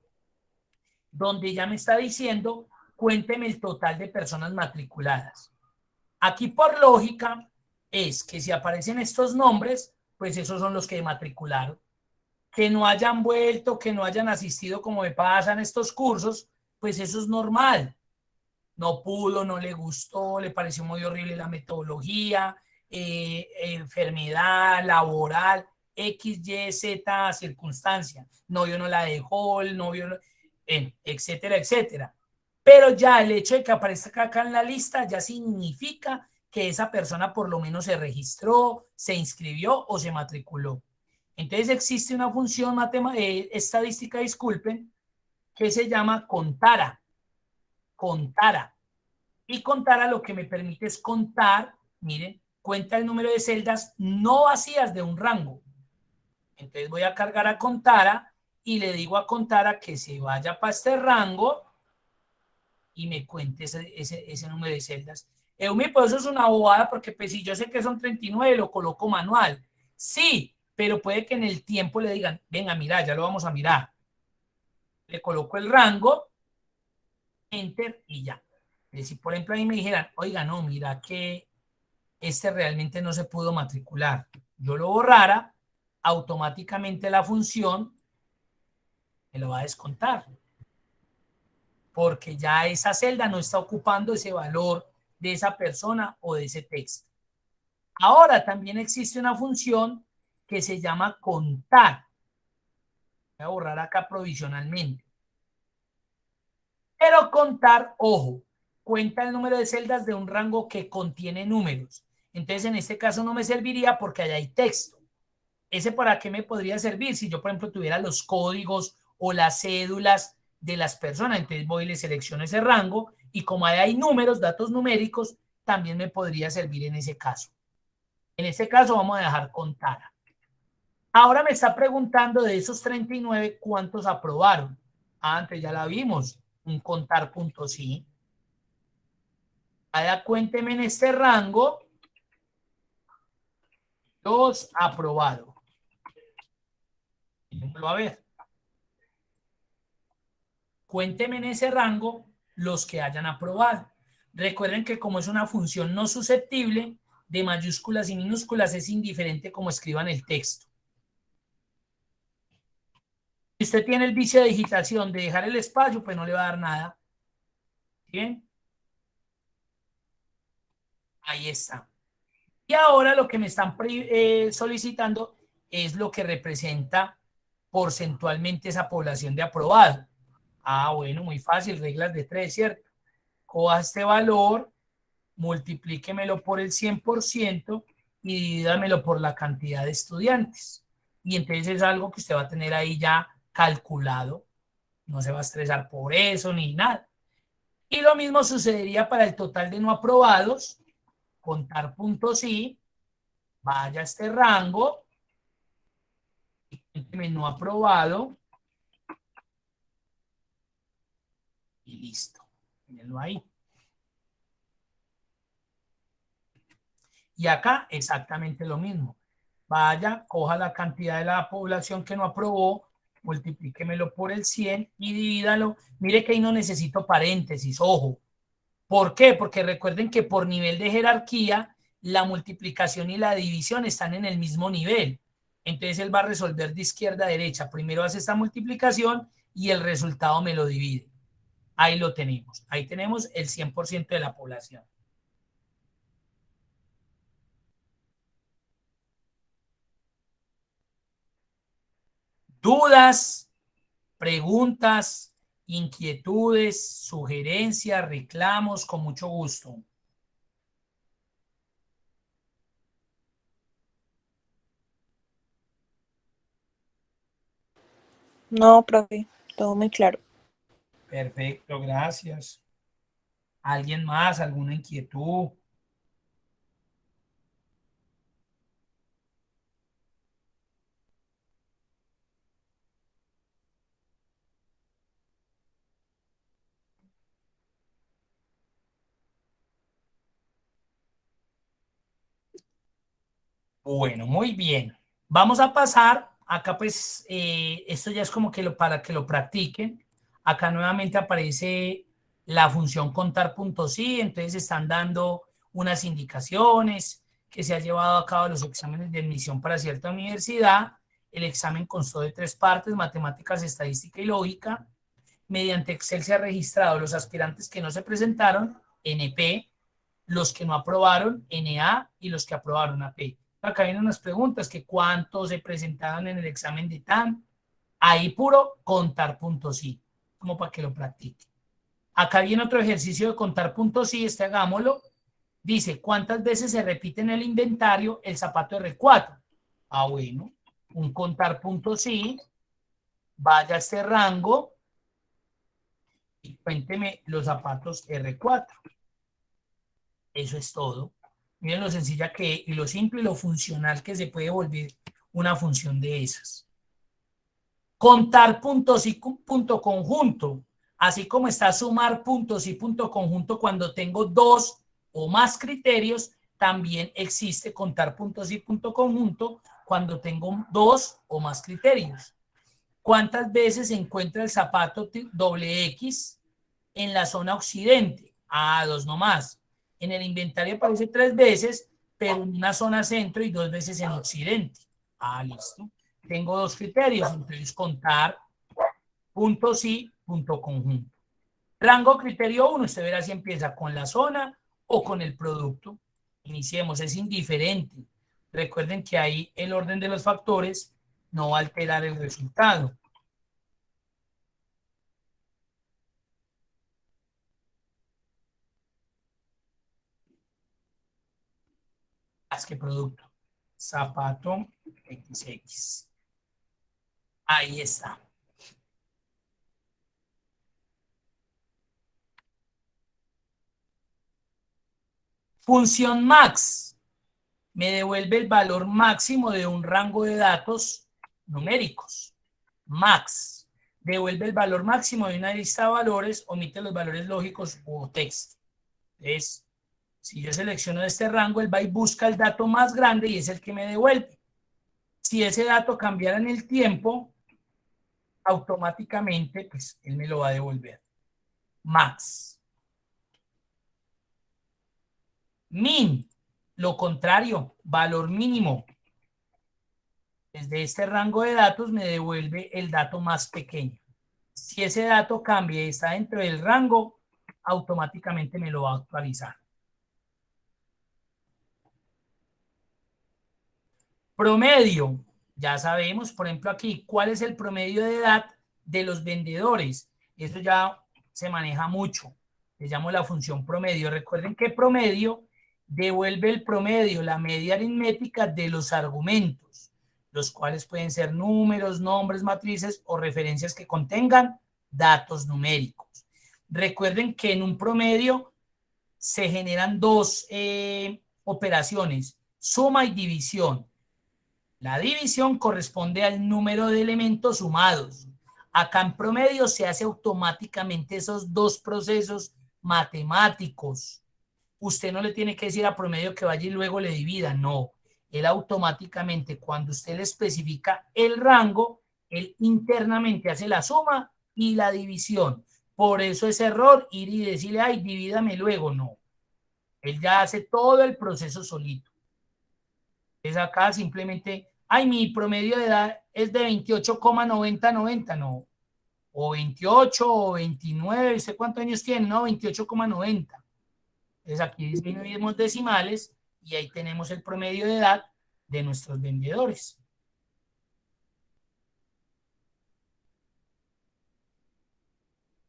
donde ya me está diciendo, cuénteme el total de personas matriculadas. Aquí por lógica es que si aparecen estos nombres, pues esos son los que matricularon. Que no hayan vuelto, que no hayan asistido como me pasa en estos cursos, pues eso es normal. No pudo, no le gustó, le pareció muy horrible la metodología, enfermedad laboral, X, Y, Z circunstancia. Novio no la dejó, el novio, etcétera, etcétera. Pero ya el hecho de que aparezca acá en la lista ya significa que esa persona por lo menos se registró, se inscribió o se matriculó. Entonces existe una función estadística, disculpen, que se llama contara. Contara. Y contara lo que me permite es contar, miren, cuenta el número de celdas no vacías de un rango. Entonces voy a cargar a contara y le digo a contara que se vaya para este rango y me cuente ese número de celdas. Pues eso es una bobada porque pues si yo sé que son 39 lo coloco manual. Sí, pero puede que en el tiempo le digan, venga, mira, ya lo vamos a mirar. Le coloco el rango, enter y ya. Si por ejemplo ahí me dijeran, oiga, no, mira que este realmente no se pudo matricular. Yo lo borrara, automáticamente la función me lo va a descontar. Porque ya esa celda no está ocupando ese valor de esa persona o de ese texto. Ahora también existe una función que se llama contar. Voy a borrar acá provisionalmente. Pero contar, ojo, cuenta el número de celdas de un rango que contiene números. Entonces, en este caso no me serviría porque allá hay texto. ¿Ese para qué me podría servir? Si yo, por ejemplo, tuviera los códigos o las cédulas de las personas, entonces voy y le selecciono ese rango y como ahí hay números, datos numéricos, también me podría servir en ese caso. En este caso vamos a dejar contar. Ahora me está preguntando de esos 39, ¿cuántos aprobaron? Antes ya la vimos, un contar punto sí. Ahora cuénteme en este rango, los aprobados. A ver. Cuénteme en ese rango los que hayan aprobado. Recuerden que como es una función no susceptible de mayúsculas y minúsculas, es indiferente cómo escriban el texto. Si usted tiene el vicio de digitación de dejar el espacio, pues no le va a dar nada. ¿Bien? Ahí está. Y ahora lo que me están solicitando es lo que representa porcentualmente esa población de aprobado. Bueno, muy fácil, reglas de 3, ¿cierto? Coja este valor, multiplíquemelo por el 100% y divídamelo por la cantidad de estudiantes. Y entonces es algo que usted va a tener ahí ya calculado. No se va a estresar por eso ni nada. Y lo mismo sucedería para el total de no aprobados. Contar puntos y vaya a este rango. Y no aprobado. Y listo. Mírenlo ahí. Y acá exactamente lo mismo. Vaya, coja la cantidad de la población que no aprobó, multiplíquemelo por el 100 y divídalo. Mire que ahí no necesito paréntesis, ojo. ¿Por qué? Porque recuerden que por nivel de jerarquía, la multiplicación y la división están en el mismo nivel. Entonces él va a resolver de izquierda a derecha. Primero hace esta multiplicación y el resultado me lo divide. Ahí lo tenemos. Ahí tenemos el 100% de la población. ¿Dudas, preguntas, inquietudes, sugerencias, reclamos? Con mucho gusto. No, profe, todo muy claro. Perfecto, gracias. ¿Alguien más? ¿Alguna inquietud? Bueno, muy bien. Vamos a pasar, acá pues esto ya es como que para que lo practiquen. Acá nuevamente aparece la función contar puntos y, entonces están dando unas indicaciones que se ha llevado a cabo los exámenes de admisión para cierta universidad. El examen constó de 3 partes: matemáticas, estadística y lógica. Mediante Excel se ha registrado los aspirantes que no se presentaron, NP, los que no aprobaron, NA, y los que aprobaron, AP. Acá vienen unas preguntas, que cuántos se presentaron en el examen de TAM. Ahí puro contar puntos sí, como para que lo practique. Acá viene otro ejercicio de contar puntos sí, hagámoslo. Dice, ¿cuántas veces se repite en el inventario el zapato R4? Ah, bueno, un contar puntos sí, vaya a este rango y cuénteme los zapatos R4. Eso es todo. Miren lo sencilla que, y lo simple y lo funcional que se puede volver una función de esas. Contar puntos y punto conjunto, así como está sumar puntos y punto conjunto cuando tengo 2 o más criterios, también existe contar puntos y punto conjunto cuando tengo 2 o más criterios. ¿Cuántas veces se encuentra el zapato doble X en la zona occidente? Ah, 2 nomás. En el inventario aparece 3 veces, pero en una zona centro y 2 veces en occidente. Ah, listo. Tengo 2 criterios, entonces contar punto sí, punto conjunto. Rango criterio 1, usted verá si empieza con la zona o con el producto. Iniciemos, es indiferente. Recuerden que ahí el orden de los factores no va a alterar el resultado. Haz que producto. Zapato XX. Ahí está. Función max me devuelve el valor máximo de un rango de datos numéricos. Max devuelve el valor máximo de una lista de valores, omite los valores lógicos o texto. Entonces, si yo selecciono este rango, él va y busca el dato más grande y es el que me devuelve. Si ese dato cambiara en el tiempo, automáticamente pues él me lo va a devolver. Max. Min, lo contrario, valor mínimo. Desde este rango de datos me devuelve el dato más pequeño. Si ese dato cambia y está dentro del rango, automáticamente me lo va a actualizar. Promedio. Ya sabemos, por ejemplo, aquí, ¿cuál es el promedio de edad de los vendedores? Eso ya se maneja mucho. Le llamo la función promedio. Recuerden que promedio devuelve el promedio, la media aritmética de los argumentos, los cuales pueden ser números, nombres, matrices o referencias que contengan datos numéricos. Recuerden que en un promedio se generan dos operaciones, suma y división. La división corresponde al número de elementos sumados. Acá en promedio se hace automáticamente esos dos procesos matemáticos. Usted no le tiene que decir a promedio que vaya y luego le divida, no. Él automáticamente, cuando usted le especifica el rango, él internamente hace la suma y la división. Por eso es error ir y decirle, ay, divídame luego, no. Él ya hace todo el proceso solito. Es acá simplemente, ay, mi promedio de edad es de 28,9090, no. O 28 o 29, ¿usted cuántos años tiene? No, 28,90. Entonces aquí disminuimos decimales y ahí tenemos el promedio de edad de nuestros vendedores.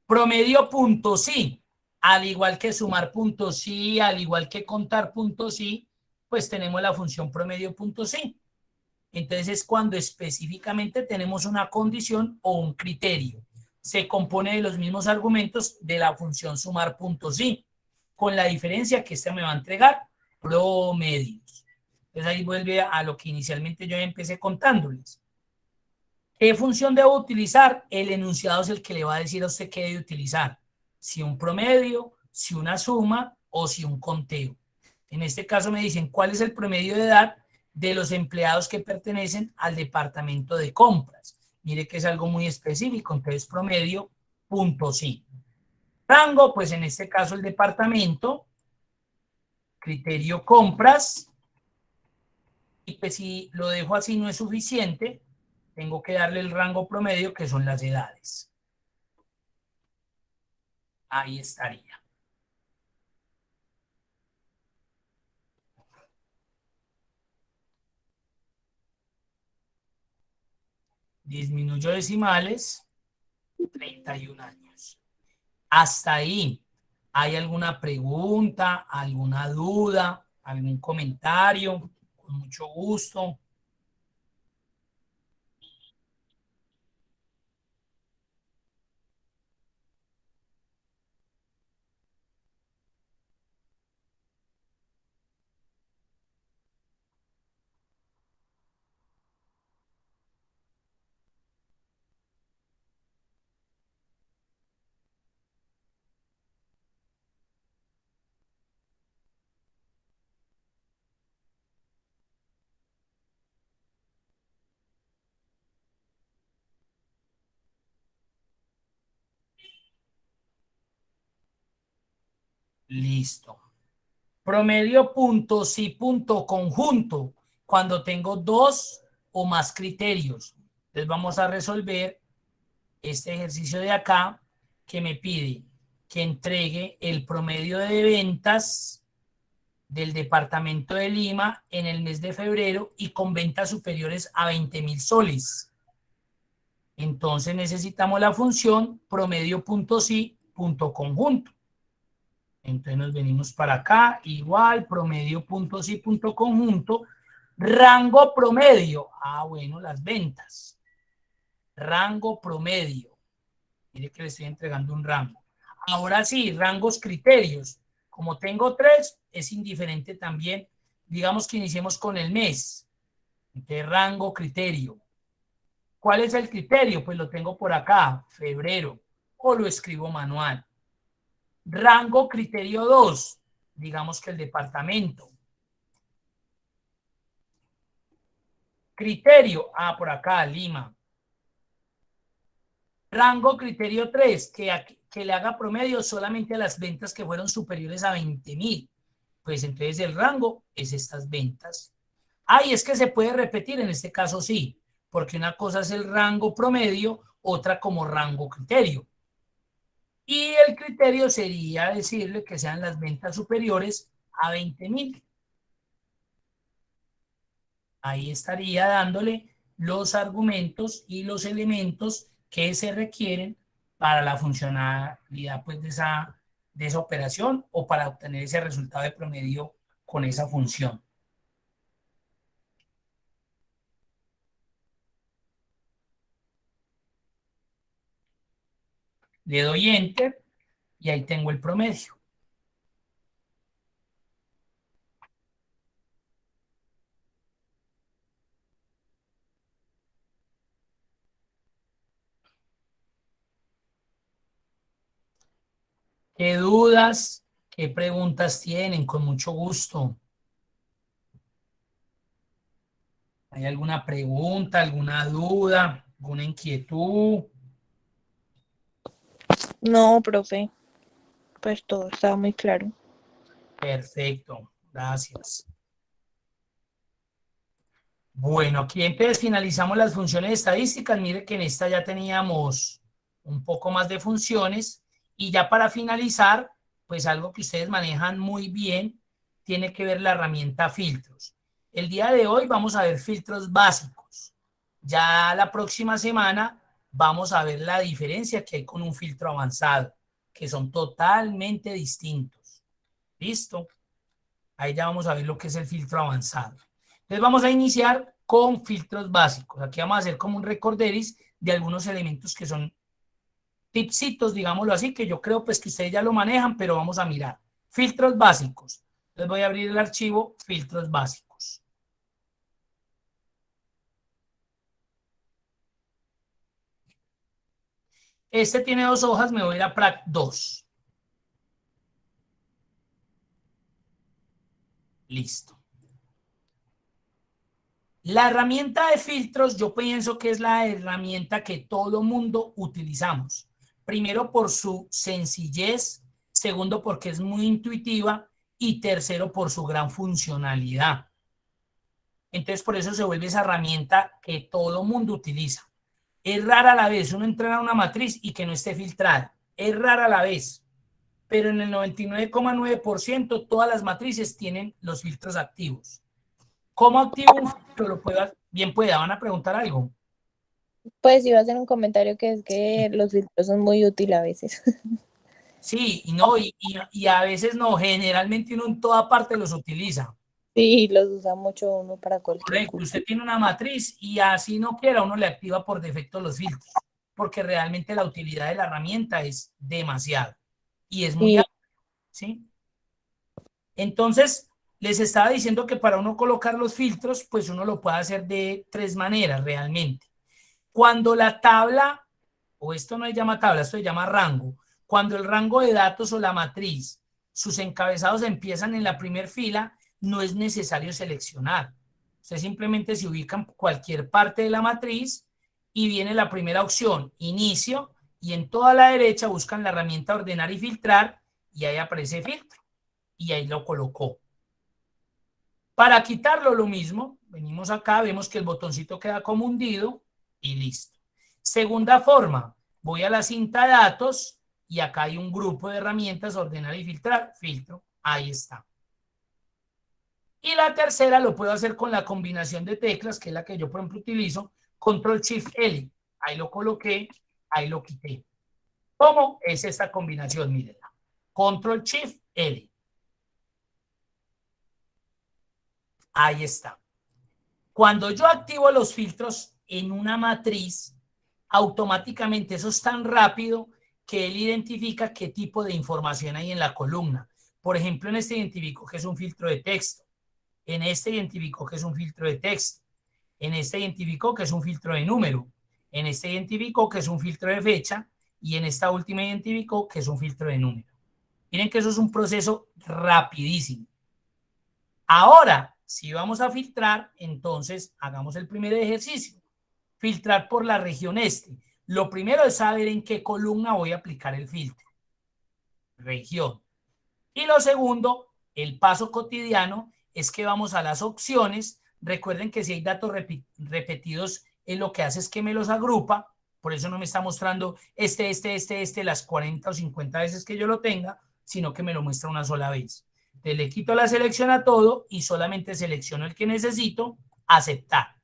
Promedio punto sí, al igual que sumar punto sí, al igual que contar punto sí, pues tenemos la función promedio punto sí. Entonces es cuando específicamente tenemos una condición o un criterio. Se compone de los mismos argumentos de la función sumar punto sí, con la diferencia que esta me va a entregar promedios. Entonces ahí vuelve a lo que inicialmente yo empecé contándoles. ¿Qué función debo utilizar? El enunciado es el que le va a decir a usted qué debe utilizar. Si un promedio, si una suma o si un conteo. En este caso me dicen cuál es el promedio de edad de los empleados que pertenecen al departamento de compras. Mire que es algo muy específico, entonces promedio, punto sí. Rango, pues en este caso el departamento, criterio compras, y pues si lo dejo así no es suficiente, tengo que darle el rango promedio que son las edades. Ahí estaría. Disminuyo decimales, 31 años. Hasta ahí. ¿Hay alguna pregunta, alguna duda, algún comentario? Con mucho gusto. Listo. Promedio punto sí punto conjunto cuando tengo dos o más criterios. Entonces vamos a resolver este ejercicio de acá que me pide que entregue el promedio de ventas del departamento de Lima en el mes de febrero y con ventas superiores a 20.000 soles. Entonces necesitamos la función promedio punto sí punto conjunto. Entonces nos venimos para acá, igual, promedio punto sí punto conjunto, rango promedio. Ah, bueno, las ventas. Rango promedio. Mire que le estoy entregando un rango. Ahora sí, rangos criterios. Como tengo tres, es indiferente también. Digamos que iniciemos con el mes. De rango criterio. ¿Cuál es el criterio? Pues lo tengo por acá, febrero. O lo escribo manual. Rango criterio 2, digamos que el departamento. Criterio, por acá, Lima. Rango criterio 3, que le haga promedio solamente a las ventas que fueron superiores a 20.000. Pues entonces el rango es estas ventas. Y es que se puede repetir, en este caso sí, porque una cosa es el rango promedio, otra como rango criterio. Y el criterio sería decirle que sean las ventas superiores a 20.000. Ahí estaría dándole los argumentos y los elementos que se requieren para la funcionalidad pues, de esa operación o para obtener ese resultado de promedio con esa función. Le doy Enter y ahí tengo el promedio. ¿Qué dudas? ¿Qué preguntas tienen? Con mucho gusto. ¿Hay alguna pregunta, alguna duda, alguna inquietud? No, profe, pues todo estaba muy claro. Perfecto, gracias. Bueno, aquí entonces finalizamos las funciones estadísticas. Mire que en esta ya teníamos un poco más de funciones. Y ya para finalizar, pues algo que ustedes manejan muy bien, tiene que ver la herramienta filtros. El día de hoy vamos a ver filtros básicos. Ya la próxima semana vamos a ver la diferencia que hay con un filtro avanzado, que son totalmente distintos. ¿Listo? Ahí ya vamos a ver lo que es el filtro avanzado. Entonces vamos a iniciar con filtros básicos. Aquí vamos a hacer como un recorderis de algunos elementos que son tipsitos, digámoslo así, que yo creo pues que ustedes ya lo manejan, pero vamos a mirar. Filtros básicos. Entonces voy a abrir el archivo filtros básicos. Este tiene 2 hojas, me voy a ir a prac 2. Listo. La herramienta de filtros yo pienso que es la herramienta que todo mundo utilizamos. Primero por su sencillez, segundo porque es muy intuitiva y tercero por su gran funcionalidad. Entonces por eso se vuelve esa herramienta que todo mundo utiliza. Es rara a la vez uno entrar a una matriz y que no esté filtrada. Es rara a la vez, pero en el 99,9% todas las matrices tienen los filtros activos. ¿Cómo activo un filtro? Lo puedo, bien pueda, van a preguntar algo. Pues iba a hacer un comentario que es que los filtros son muy útiles a veces. Sí, y no, y a veces no, generalmente uno en toda parte los utiliza. Sí, los usa mucho uno para cualquier Correcto, cosa. usted tiene una matriz y así no quiera, uno le activa por defecto los filtros, porque realmente la utilidad de la herramienta es demasiado y es muy Sí, amplia, ¿sí? Entonces, les estaba diciendo que para uno colocar los filtros, pues uno lo puede hacer de 3 maneras realmente. Cuando la tabla, o esto no se llama tabla, esto se llama rango, cuando el rango de datos o la matriz, sus encabezados empiezan en la primera fila, no es necesario seleccionar. Usted simplemente se ubica en cualquier parte de la matriz y viene la primera opción, inicio, y en toda la derecha buscan la herramienta ordenar y filtrar, y ahí aparece filtro, y ahí lo colocó. Para quitarlo lo mismo, venimos acá, vemos que el botoncito queda como hundido y listo. Segunda forma, voy a la cinta de datos y acá hay un grupo de herramientas, ordenar y filtrar, filtro, ahí está. Y la tercera lo puedo hacer con la combinación de teclas, que es la que yo por ejemplo utilizo, Control Shift L, ahí lo coloqué, ahí lo quité. ¿Cómo es esta combinación? Mírenla, Control Shift L, ahí está. Cuando yo activo los filtros en una matriz, automáticamente eso es tan rápido que él identifica qué tipo de información hay en la columna. Por ejemplo, en este identifico que es un filtro de texto, en este identifico que es un filtro de texto, en este identifico que es un filtro de número, en este identifico que es un filtro de fecha y en esta última identifico que es un filtro de número. Miren que eso es un proceso rapidísimo. Ahora, si vamos a filtrar, entonces hagamos el primer ejercicio. Filtrar por la región este. Lo primero es saber en qué columna voy a aplicar el filtro. Región. Y lo segundo, el paso cotidiano, es que vamos a las opciones. Recuerden que si hay datos repetidos, lo que hace es que me los agrupa. Por eso no me está mostrando las 40 o 50 veces que yo lo tenga, sino que me lo muestra una sola vez. Entonces le quito la selección a todo y solamente selecciono el que necesito, aceptar.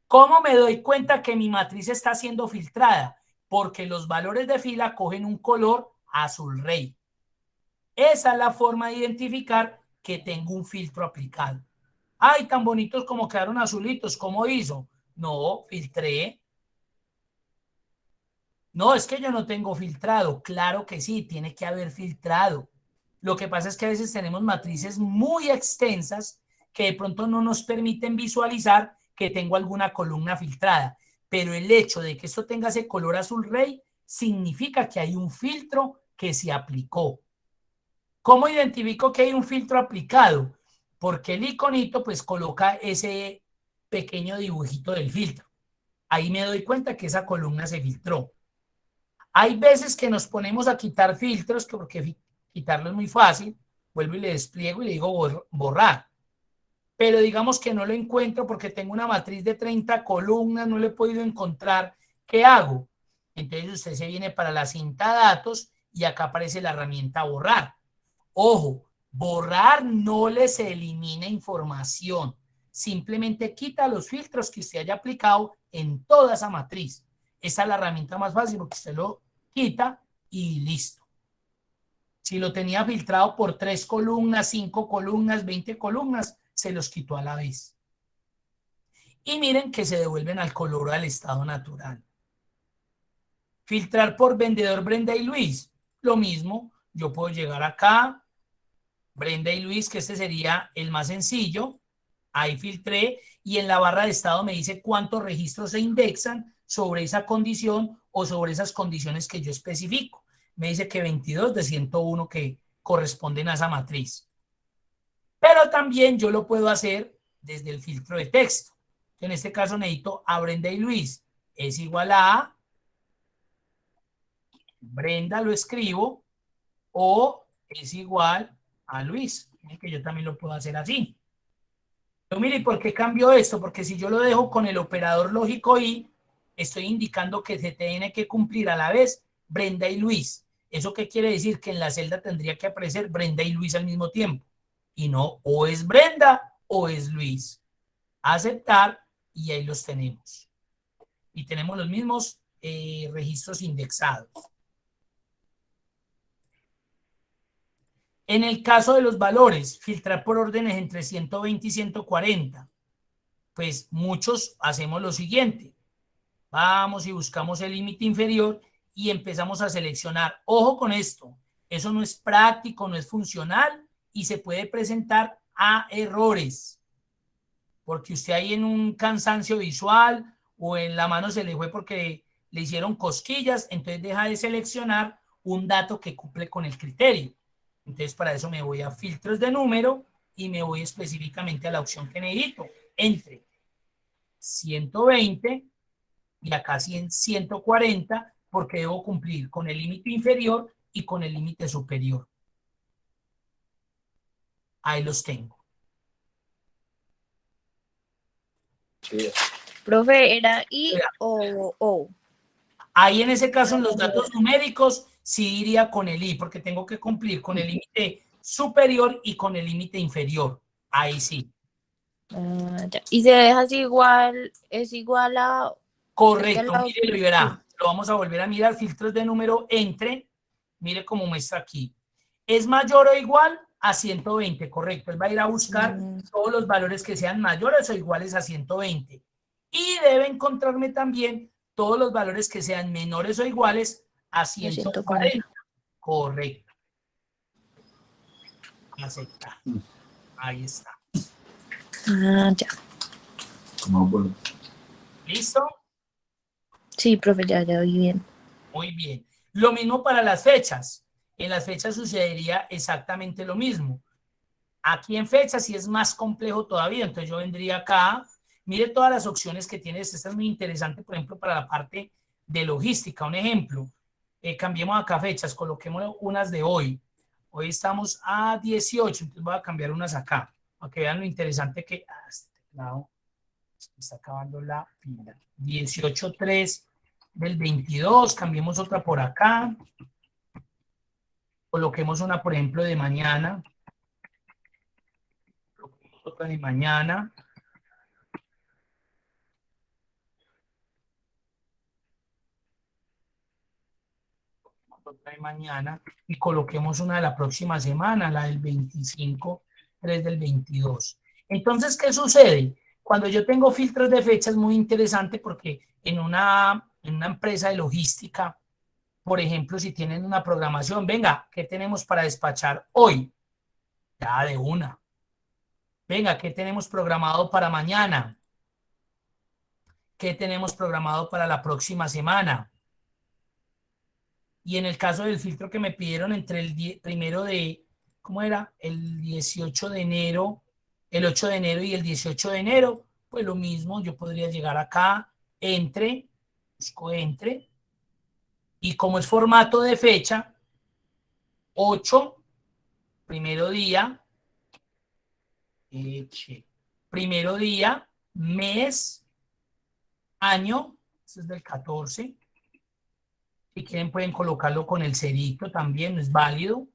¿Cómo me doy cuenta que mi matriz está siendo filtrada? Porque los valores de fila cogen un color azul rey. Esa es la forma de identificar que tengo un filtro aplicado. Ay, tan bonitos como quedaron azulitos, ¿cómo hizo? No, filtré. No, es que yo no tengo filtrado. Claro que sí, tiene que haber filtrado. Lo que pasa es que a veces tenemos matrices muy extensas que de pronto no nos permiten visualizar que tengo alguna columna filtrada. Pero el hecho de que esto tenga ese color azul rey significa que hay un filtro que se aplicó. ¿Cómo identifico que hay un filtro aplicado? Porque el iconito pues coloca ese pequeño dibujito del filtro. Ahí me doy cuenta que esa columna se filtró. Hay veces que nos ponemos a quitar filtros, porque quitarlo es muy fácil. Vuelvo y le despliego y le digo borrar. Pero digamos que no lo encuentro porque tengo una matriz de 30 columnas, no lo he podido encontrar. ¿Qué hago? Entonces usted se viene para la cinta datos y acá aparece la herramienta borrar. Ojo, borrar no les elimina información. Simplemente quita los filtros que usted haya aplicado en toda esa matriz. Esa es la herramienta más fácil porque usted lo quita y listo. Si lo tenía filtrado por 3 columnas, 5 columnas, 20 columnas, se los quitó a la vez. Y miren que se devuelven al color o al estado natural. Filtrar por vendedor Brenda y Luis. Lo mismo, yo puedo llegar acá, Brenda y Luis, que este sería el más sencillo. Ahí filtré y en la barra de estado me dice cuántos registros se indexan sobre esa condición o sobre esas condiciones que yo especifico. Me dice que 22 de 101 que corresponden a esa matriz. Pero también yo lo puedo hacer desde el filtro de texto. En este caso necesito a Brenda y Luis. Es igual a Brenda, lo escribo, o es igual a Luis. Que yo también lo puedo hacer así. Pero mire, ¿por qué cambio esto? Porque si yo lo dejo con el operador lógico y estoy indicando que se tiene que cumplir a la vez Brenda y Luis. ¿Eso qué quiere decir? Que en la celda tendría que aparecer Brenda y Luis al mismo tiempo. Y no, o es Brenda o es Luis. Aceptar y ahí los tenemos. Y tenemos los mismos registros indexados. En el caso de los valores, filtrar por órdenes entre 120 y 140. Pues muchos hacemos lo siguiente. Vamos y buscamos el límite inferior y empezamos a seleccionar. Ojo con esto, eso no es práctico, no es funcional y se puede presentar a errores. Porque usted ahí en un cansancio visual o en la mano se le fue porque le hicieron cosquillas, entonces deja de seleccionar un dato que cumple con el criterio. Entonces para eso me voy a filtros de número y me voy específicamente a la opción que necesito, entre 120 y acá 140 porque debo cumplir con el límite inferior y con el límite superior. Ahí los tengo. Profe, ¿era I o O? Ahí en ese caso, en los datos numéricos, sí iría con el I, porque tengo que cumplir con el límite superior y con el límite inferior. Ahí sí. Ya. Y se deja así igual, es igual a... Correcto, mire, lo verá. Lo vamos a volver a mirar, filtros de número entre, mire cómo muestra aquí. ¿Es mayor o igual a 120? Correcto, él va a ir a buscar todos los valores que sean mayores o iguales a 120. Y debe encontrarme también todos los valores que sean menores o iguales a 140. Correcto. Aceptar. Ahí está. Ya. ¿Listo? Sí, profe, ya vi bien. Muy bien. Lo mismo para las fechas. En las fechas sucedería exactamente lo mismo. Aquí en fechas sí es más complejo todavía. Entonces yo vendría acá. Mire todas las opciones que tienes. Esta es muy interesante, por ejemplo, para la parte de logística. Un ejemplo. Cambiemos acá fechas. Coloquemos unas de hoy. Hoy estamos a 18. Entonces voy a cambiar unas acá. Para que vean lo interesante que... este teclado se está acabando la pila. 18.3 del 22. Cambiemos otra por acá. Coloquemos una, por ejemplo, de mañana. Coloquemos otra de mañana. Otra de mañana. Y coloquemos una de la próxima semana, la del 25 3 del 22. Entonces, ¿qué sucede? Cuando yo tengo filtros de fecha es muy interesante porque en una empresa de logística, por ejemplo, si tienen una programación, venga, ¿qué tenemos para despachar hoy? Ya de una. Venga, ¿qué tenemos programado para mañana? ¿Qué tenemos programado para la próxima semana? Y en el caso del filtro que me pidieron entre el primero de, ¿cómo era? El 18 de enero, el 8 de enero y el 18 de enero, pues lo mismo, yo podría llegar acá, busco entre, y como es formato de fecha, 8, primero día, primero día, mes, año, eso es del 14. Si quieren pueden colocarlo con el cerito también, es válido.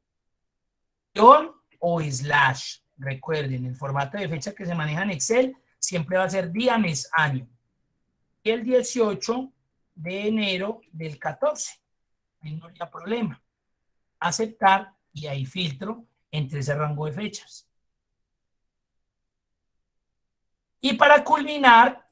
O slash. Recuerden, el formato de fecha que se maneja en Excel siempre va a ser día, mes, año. Y el 18 de enero del 14. Ahí no hay problema. Aceptar y ahí filtro entre ese rango de fechas. Y para culminar,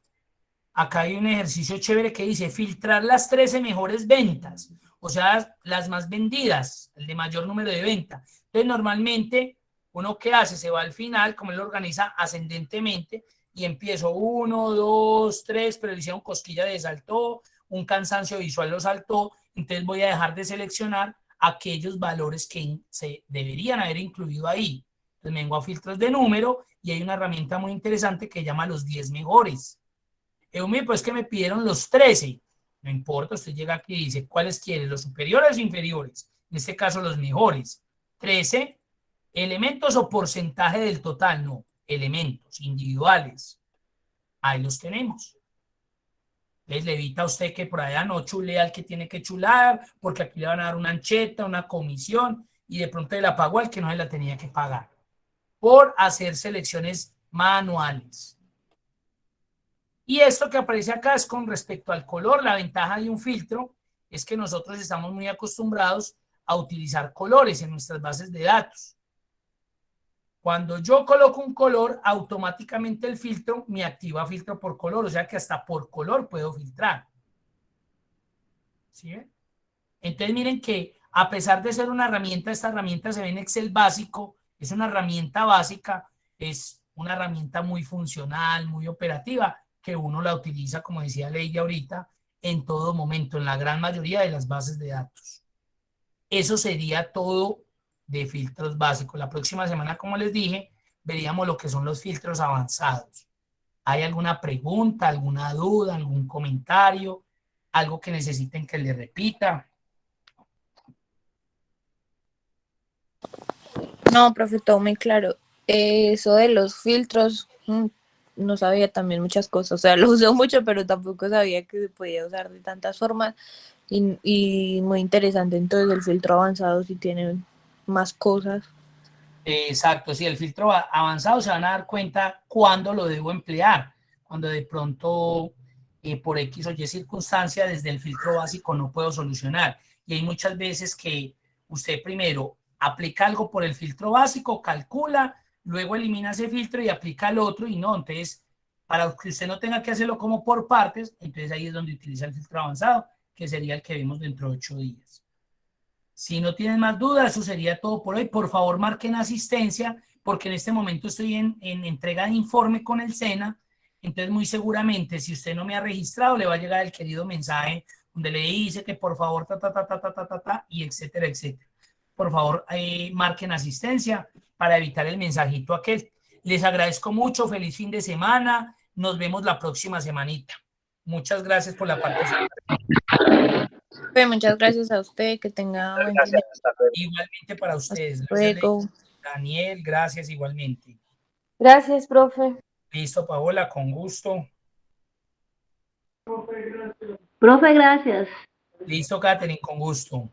acá hay un ejercicio chévere que dice filtrar las 13 mejores ventas, o sea, las más vendidas, el de mayor número de ventas. Entonces, normalmente, uno que hace, se va al final, como él lo organiza ascendentemente, y empiezo 1, 2, 3, pero le hicieron cosquilla de saltó, un cansancio visual lo saltó, entonces voy a dejar de seleccionar aquellos valores que se deberían haber incluido ahí. Entonces me vengo a filtros de número y hay una herramienta muy interesante que llama los 10 mejores. Pues que me pidieron los 13. No importa, usted llega aquí y dice, ¿cuáles quiere? ¿Los superiores o inferiores? En este caso, los mejores. 13 elementos o porcentaje del total, no, elementos individuales. Ahí los tenemos. Entonces le evita a usted que por allá no chulea al que tiene que chular, porque aquí le van a dar una ancheta, una comisión, y de pronto le pagó al que no se la tenía que pagar, por hacer selecciones manuales. Y esto que aparece acá es con respecto al color. La ventaja de un filtro es que nosotros estamos muy acostumbrados a utilizar colores en nuestras bases de datos. Cuando yo coloco un color, automáticamente el filtro me activa filtro por color, o sea que hasta por color puedo filtrar. ¿Sí? Entonces miren que a pesar de ser una herramienta, esta herramienta se ve en Excel básico, es una herramienta básica, es una herramienta muy funcional, muy operativa, que uno la utiliza, como decía Lady ahorita, en todo momento, en la gran mayoría de las bases de datos. Eso sería todo de filtros básicos. La próxima semana, como les dije, veríamos lo que son los filtros avanzados. ¿Hay alguna pregunta, alguna duda, algún comentario, algo que necesiten que les repita? No, profe, todo muy claro. Eso de los filtros, no sabía también muchas cosas. O sea, lo uso mucho, pero tampoco sabía que se podía usar de tantas formas. Y muy interesante. Entonces, el filtro avanzado sí tiene más cosas. Exacto, sí, el filtro avanzado se van a dar cuenta cuándo lo debo emplear, cuando de pronto por X o Y circunstancia desde el filtro básico no puedo solucionar. Y hay muchas veces que usted primero aplica algo por el filtro básico, calcula, luego elimina ese filtro y aplica el otro y no, entonces para que usted no tenga que hacerlo como por partes, entonces ahí es donde utiliza el filtro avanzado, que sería el que vemos dentro de 8 días. Si no tienen más dudas, eso sería todo por hoy. Por favor, marquen asistencia, porque en este momento estoy en entrega de informe con el SENA. Entonces, muy seguramente, si usted no me ha registrado, le va a llegar el querido mensaje donde le dice que por favor, y etcétera, etcétera. Por favor, marquen asistencia para evitar el mensajito aquel. Les agradezco mucho. Feliz fin de semana. Nos vemos la próxima semanita. Muchas gracias por la participación. Muchas gracias a usted, que tenga buen día. Igualmente para ustedes. Luego. Daniel, gracias igualmente. Gracias, profe. Listo, Paola, con gusto. Profe, gracias. Listo, Katherine, con gusto.